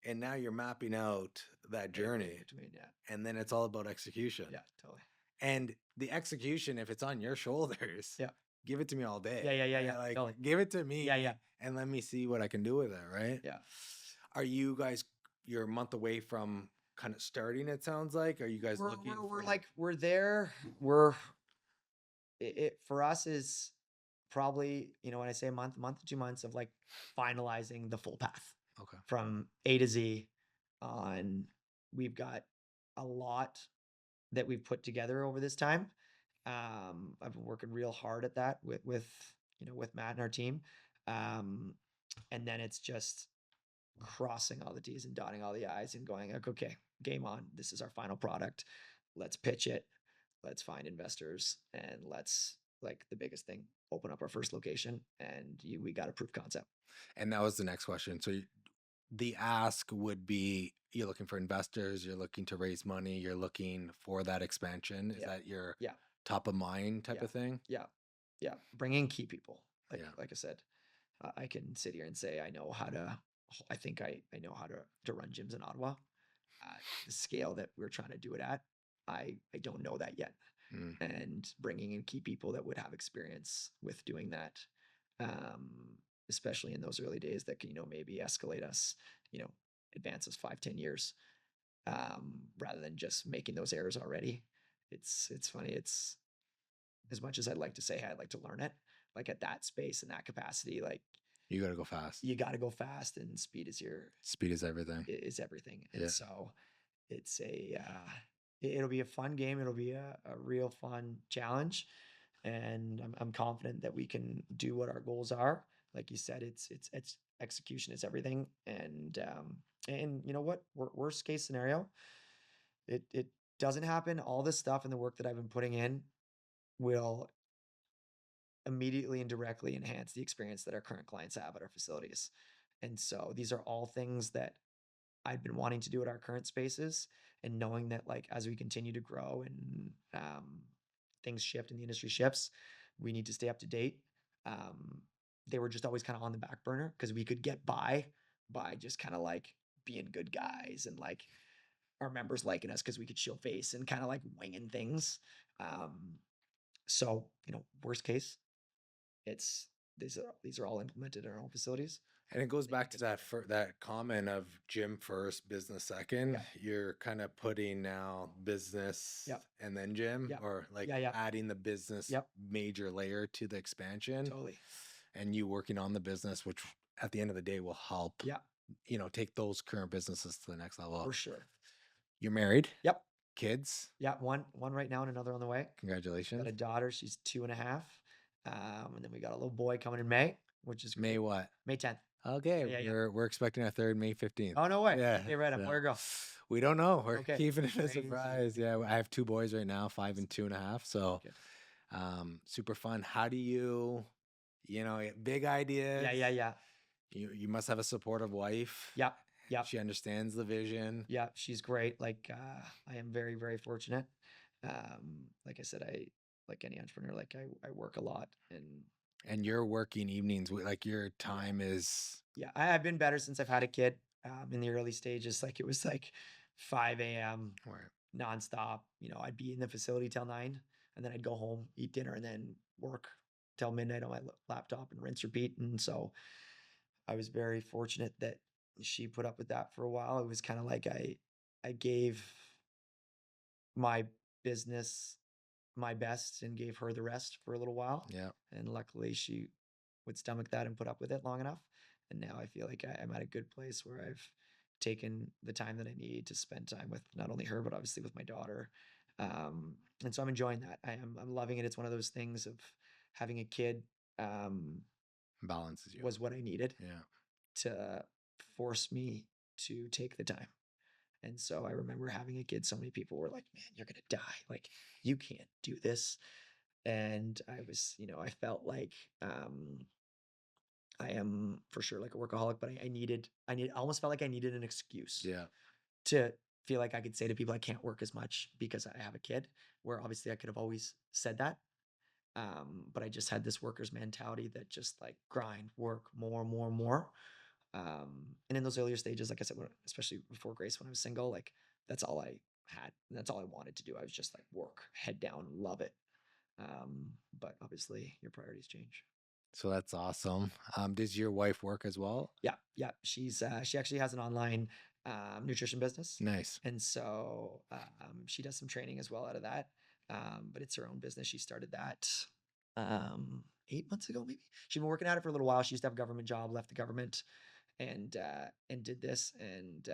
And now you're mapping out that journey. Between, And then it's all about execution. Yeah, totally. And the execution, if it's on your shoulders, Yeah. give it to me all day. Yeah. Like, totally. give it to me. Yeah. And let me see what I can do with it, right? Yeah. Are you guys, you're a month away from kind of starting, it sounds like? Are you guys looking? We're there. It for us is probably, when I say a month to 2 months of like finalizing the full path. Okay. From A to Z on. We've got a lot that we've put together over this time. I've been working real hard at that with Matt and our team. And then it's just crossing all the T's and dotting all the I's and going like, okay, game on. This is our final product. Let's pitch it. Let's find investors and let's, like the biggest thing, open up our first location and we got a proof concept. And that was the next question. So the ask would be, you're looking for investors, you're looking to raise money, you're looking for that expansion. Is that your top of mind type of thing? Yeah. Bring in key people. Like I said, I can sit here and say, I know how to run gyms in Ottawa. The scale that we're trying to do it at, I don't know that yet. And bringing in key people that would have experience with doing that, especially in those early days that can, maybe escalate us, advance us 5-10 years, rather than just making those errors already. It's funny. It's as much as I'd like to say, hey, I'd like to learn it, like at that space and that capacity, like you got to go fast. You got to go fast, and speed is everything. Is everything. And so it's it'll be a fun game. It'll be a real fun challenge. And I'm confident that we can do what our goals are. Like you said, it's execution is everything. And you know what? Worst case scenario, it doesn't happen. All this stuff and the work that I've been putting in will immediately and directly enhance the experience that our current clients have at our facilities. And so these are all things that I'd been wanting to do at our current spaces, and knowing that like as we continue to grow and things shift and the industry shifts, we need to stay up to date. They were just always kind of on the back burner because we could get by just kind of like being good guys and like our members liking us because we could show face and kind of like winging things. So, worst case, it's these are all implemented in our own facilities. And it goes They back make to us that better. that comment of gym first, business second. Yeah. You're kind of putting now business Yep. and then gym, Yep. or like Yeah, yeah. adding the business Yep. major layer to the expansion, Totally. and you working on the business, which at the end of the day will help, Yeah, take those current businesses to the next level. for sure. You're married, Yep. kids, Yeah. One right now and another on the way. Got congratulations. a daughter. She's 2.5. And then we got a little boy coming in May, which is May great. what? May 10th. Okay, Yeah, yeah. we're expecting a third, May 15th. Oh, no way. Yeah. Okay, right on. so- Boy or girl? We don't know. We're Okay. keeping it a Crazy. surprise. Yeah, I have 2 boys right now, 5 and 2.5. So, Good. super fun. How do you, big ideas? Yeah. You must have a supportive wife. Yeah. Yeah. She understands the vision. Yeah. She's great. Like, I am very, very fortunate. Like I said, like any entrepreneur, like I work a lot And you're working evenings. Like your time is. yeah, I've been better since I've had a kid. In the early stages, like it was like 5 a.m. Right. nonstop. I'd be in the facility till 9, and then I'd go home, eat dinner, and then work till midnight on my laptop and rinse, repeat. And so I was very fortunate that she put up with that for a while. It was kind of like I gave my business my best and gave her the rest for a little while. Yeah. And luckily she would stomach that and put up with it long enough. And now I feel like I'm at a good place where I've taken the time that I need to spend time with not only her, but obviously with my daughter. And so I'm enjoying that. I'm loving it. It's one of those things of having a kid Balances you. was what I needed Yeah. to force me to take the time. And so I remember having a kid, so many people were like, man, you're going to die. Like, you can't do this. And I was, I felt like I am for sure like a workaholic, but I almost felt like I needed an excuse Yeah. to feel like I could say to people I can't work as much because I have a kid, where obviously I could have always said that. But I just had this worker's mentality that just like grind, work more, more, more. And in those earlier stages, like I said, especially before Grace, when I was single, like that's all I had. And that's all I wanted to do. I was just like work, head down, love it. But obviously your priorities change. So that's awesome. Does your wife work as well? Yeah. She actually has an online nutrition business. Nice. And so she does some training as well out of that. But it's her own business. She started that 8 months ago, maybe. She'd been working at it for a little while. She used to have a government job, left the government, and did this. And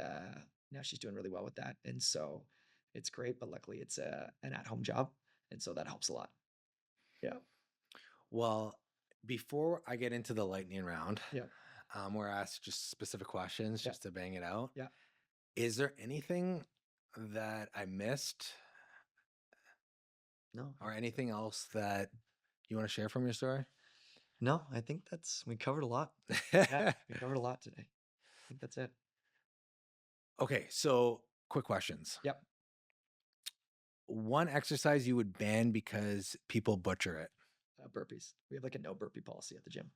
now she's doing really well with that. And so it's great. But luckily, it's an at-home job, and so that helps a lot. Yeah. Well, before I get into the lightning round, Yeah. where I ask just specific questions Yeah. just to bang it out. Yeah. Is there anything that I missed No. or anything else that you want to share from your story? No, I think we covered a lot. Yeah, we covered a lot today. I think that's it. Okay, so quick questions. Yep. One exercise you would ban because people butcher it. Burpees. We have like a no burpee policy at the gym.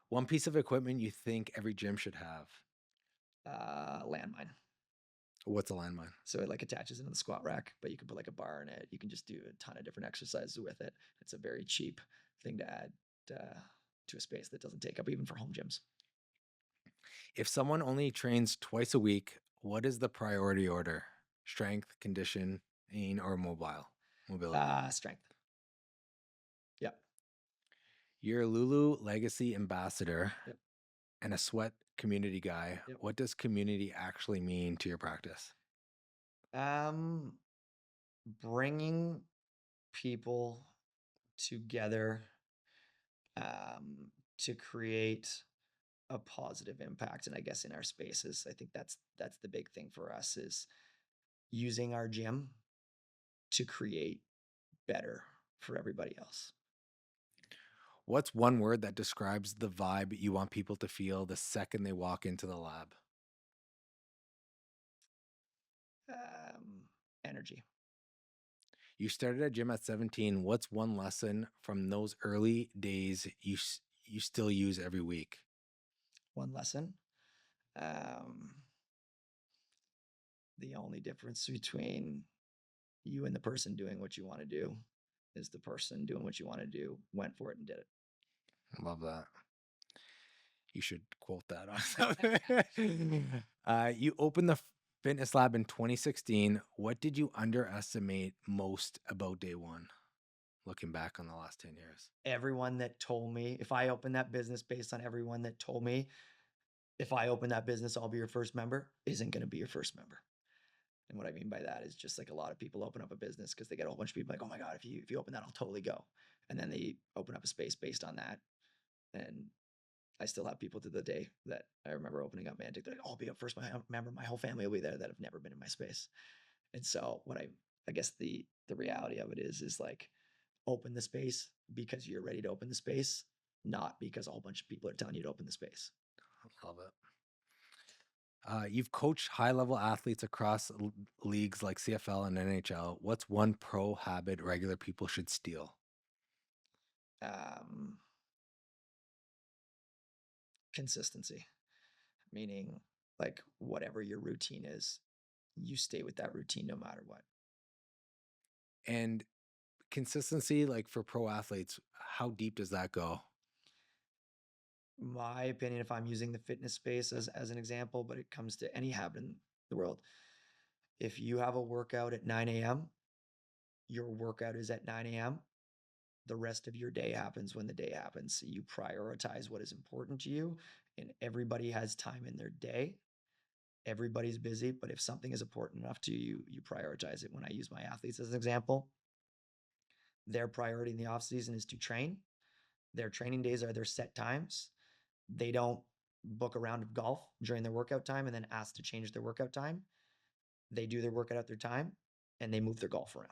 One piece of equipment you think every gym should have. Landmine. What's a landmine? So it like attaches into the squat rack, but you can put like a bar in it. You can just do a ton of different exercises with it. It's a very cheap thing to add to a space that doesn't take up even for home gyms. If someone only trains twice a week, what is the priority order? Strength, conditioning, or mobility? Strength. Yep. You're a Lulu Legacy ambassador Yep. and a sweat community guy. Yep. What does community actually mean to your practice? Bringing people together to create a positive impact. And I guess in our spaces, I think that's the big thing for us, is using our gym to create better for everybody else. What's one word that describes the vibe you want people to feel the second they walk into the lab? Energy. You started a gym at 17. What's one lesson from those early days you still use every week? One lesson. Um, the only difference between you and the person doing what you want to do is the person doing what you want to do went for it and did it. Love that. You should quote that on something. You opened the fitness lab in 2016. What did you underestimate most about day one, looking back on the last 10 years? Everyone that told me, if I opened that business based on everyone that told me, if I open that business, I'll be your first member, isn't going to be your first member. And what I mean by that is just like a lot of people open up a business because they get a whole bunch of people like, oh my God, if you open that, I'll totally go. And then they open up a space based on that. And I still have people to the day that I remember opening up Mantic. They're like, oh, I'll be up first member. My whole family will be there that have never been in my space. And so what I guess the reality of it is like open the space because you're ready to open the space, not because a whole bunch of people are telling you to open the space. I love it. You've coached high-level athletes across leagues like CFL and NHL. What's one pro habit regular people should steal? Consistency, meaning like whatever your routine is, you stay with that routine no matter what. And consistency, like for pro athletes, how deep does that go? My opinion, if I'm using the fitness space as an example, but it comes to any habit in the world, if you have a workout at 9 a.m., your workout is at 9 a.m. The rest of your day happens when the day happens. You prioritize what is important to you, and everybody has time in their day. Everybody's busy, but if something is important enough to you, you prioritize it. When I use my athletes as an example, their priority in the off season is to train. Their training days are their set times. They don't book a round of golf during their workout time and then ask to change their workout time. They do their workout at their time and they move their golf around.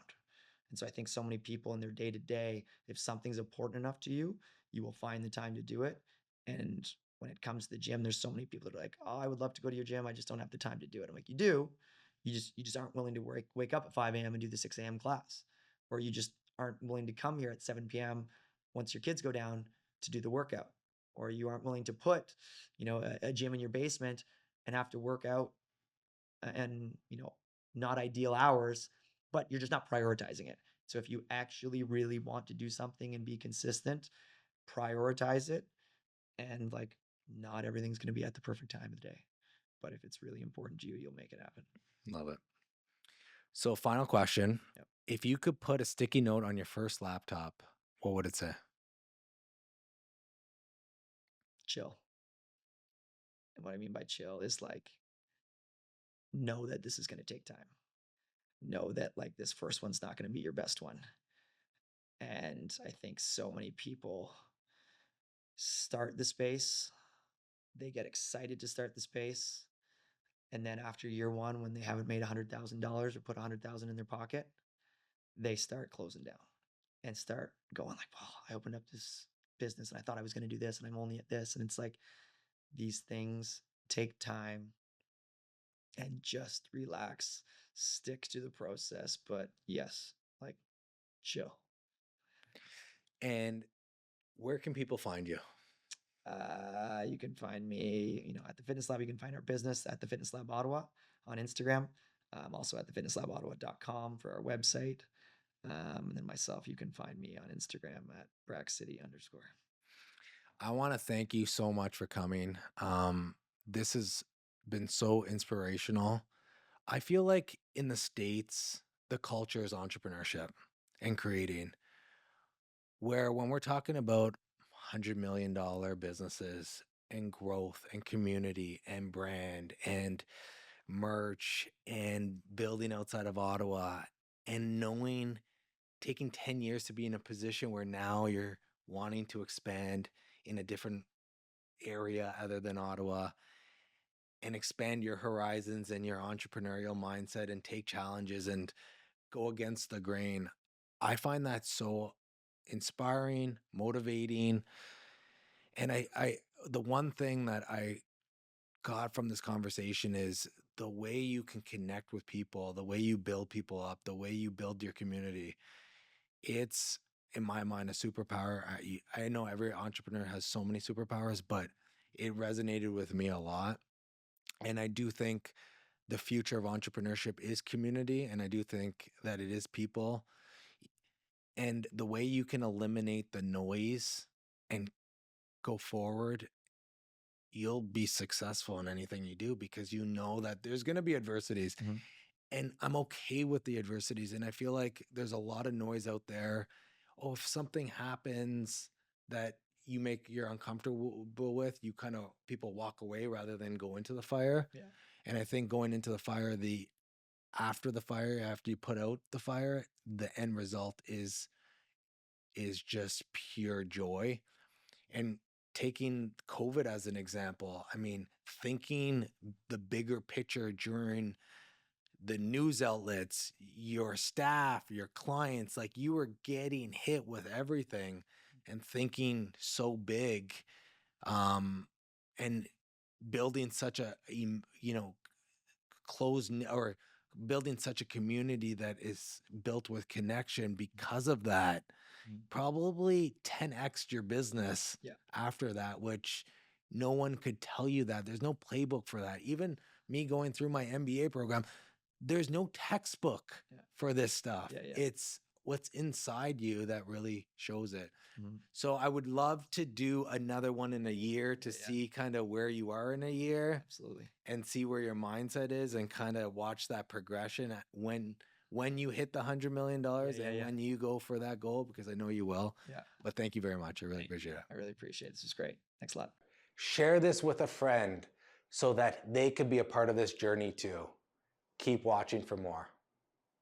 And so I think so many people in their day to day, if something's important enough to you, you will find the time to do it. And when it comes to the gym, there's so many people that are like, oh, I would love to go to your gym. I just don't have the time to do it. I'm like, you do. You just aren't willing to wake up at 5 a.m. and do the 6 a.m. class. Or you just aren't willing to come here at 7 p.m. once your kids go down to do the workout. Or you aren't willing to put, a gym in your basement and have to work out and, not ideal hours, but you're just not prioritizing it. So if you actually really want to do something and be consistent, prioritize it. And like, not everything's going to be at the perfect time of the day. But if it's really important to you, you'll make it happen. Love it. So, final question. Yep. If you could put a sticky note on your first laptop, what would it say? Chill. And what I mean by chill is like, know that this is going to take time. Know that like this first one's not going to be your best one. And I think so many people start the space, they get excited to start the space. And then after year one, when they haven't made $100,000 or put 100,000 in their pocket, they start closing down and start going like, well, I opened up this business and I thought I was going to do this and I'm only at this. And it's like, these things take time and just relax, stick to the process. But yes, like chill. And where can people find you? You can find me, at the Fitness Lab. You can find our business at the Fitness Lab Ottawa on Instagram. Also at the fitnesslabottawa.com for our website. And then myself, you can find me on Instagram at brackcity_. I want to thank you so much for coming. This has been so inspirational. I feel like in the States, the culture is entrepreneurship and creating, where when we're talking about $100 million businesses and growth and community and brand and merch and building outside of Ottawa and knowing, taking 10 years to be in a position where now you're wanting to expand in a different area other than Ottawa and expand your horizons and your entrepreneurial mindset and take challenges and go against the grain. I find that so inspiring, motivating. And the one thing that I got from this conversation is the way you can connect with people, the way you build people up, the way you build your community. It's, in my mind, a superpower. I know every entrepreneur has so many superpowers, but it resonated with me a lot. And I do think the future of entrepreneurship is community, and I do think that it is people. And the way you can eliminate the noise and go forward, you'll be successful in anything you do, because you know that there's going to be adversities. Mhm. And I'm okay with the adversities. And I feel like there's a lot of noise out there. Oh, if something happens that you're uncomfortable with, people walk away rather than go into the fire. Yeah. And I think going into the fire, after you put out the fire, the end result is just pure joy. And taking COVID as an example, I mean, thinking the bigger picture during the news outlets, your staff, your clients, like you were getting hit with everything and thinking so big, and building such a, or building such a community that is built with connection because of that, probably 10x your business after that, which no one could tell you that. There's no playbook for that. Even me going through my MBA program, there's no textbook for this stuff. It's what's inside you that really shows it. So I would love to do another one in a year to see kind of where you are in a year. Absolutely. And see where your mindset is, and kind of watch that progression when you hit the $100 million and when you go for that goal, because I know you will. Yeah. But thank you very much. I really appreciate it. I really appreciate it. This is great. Thanks a lot. Share this with a friend so that they could be a part of this journey too. Keep watching for more.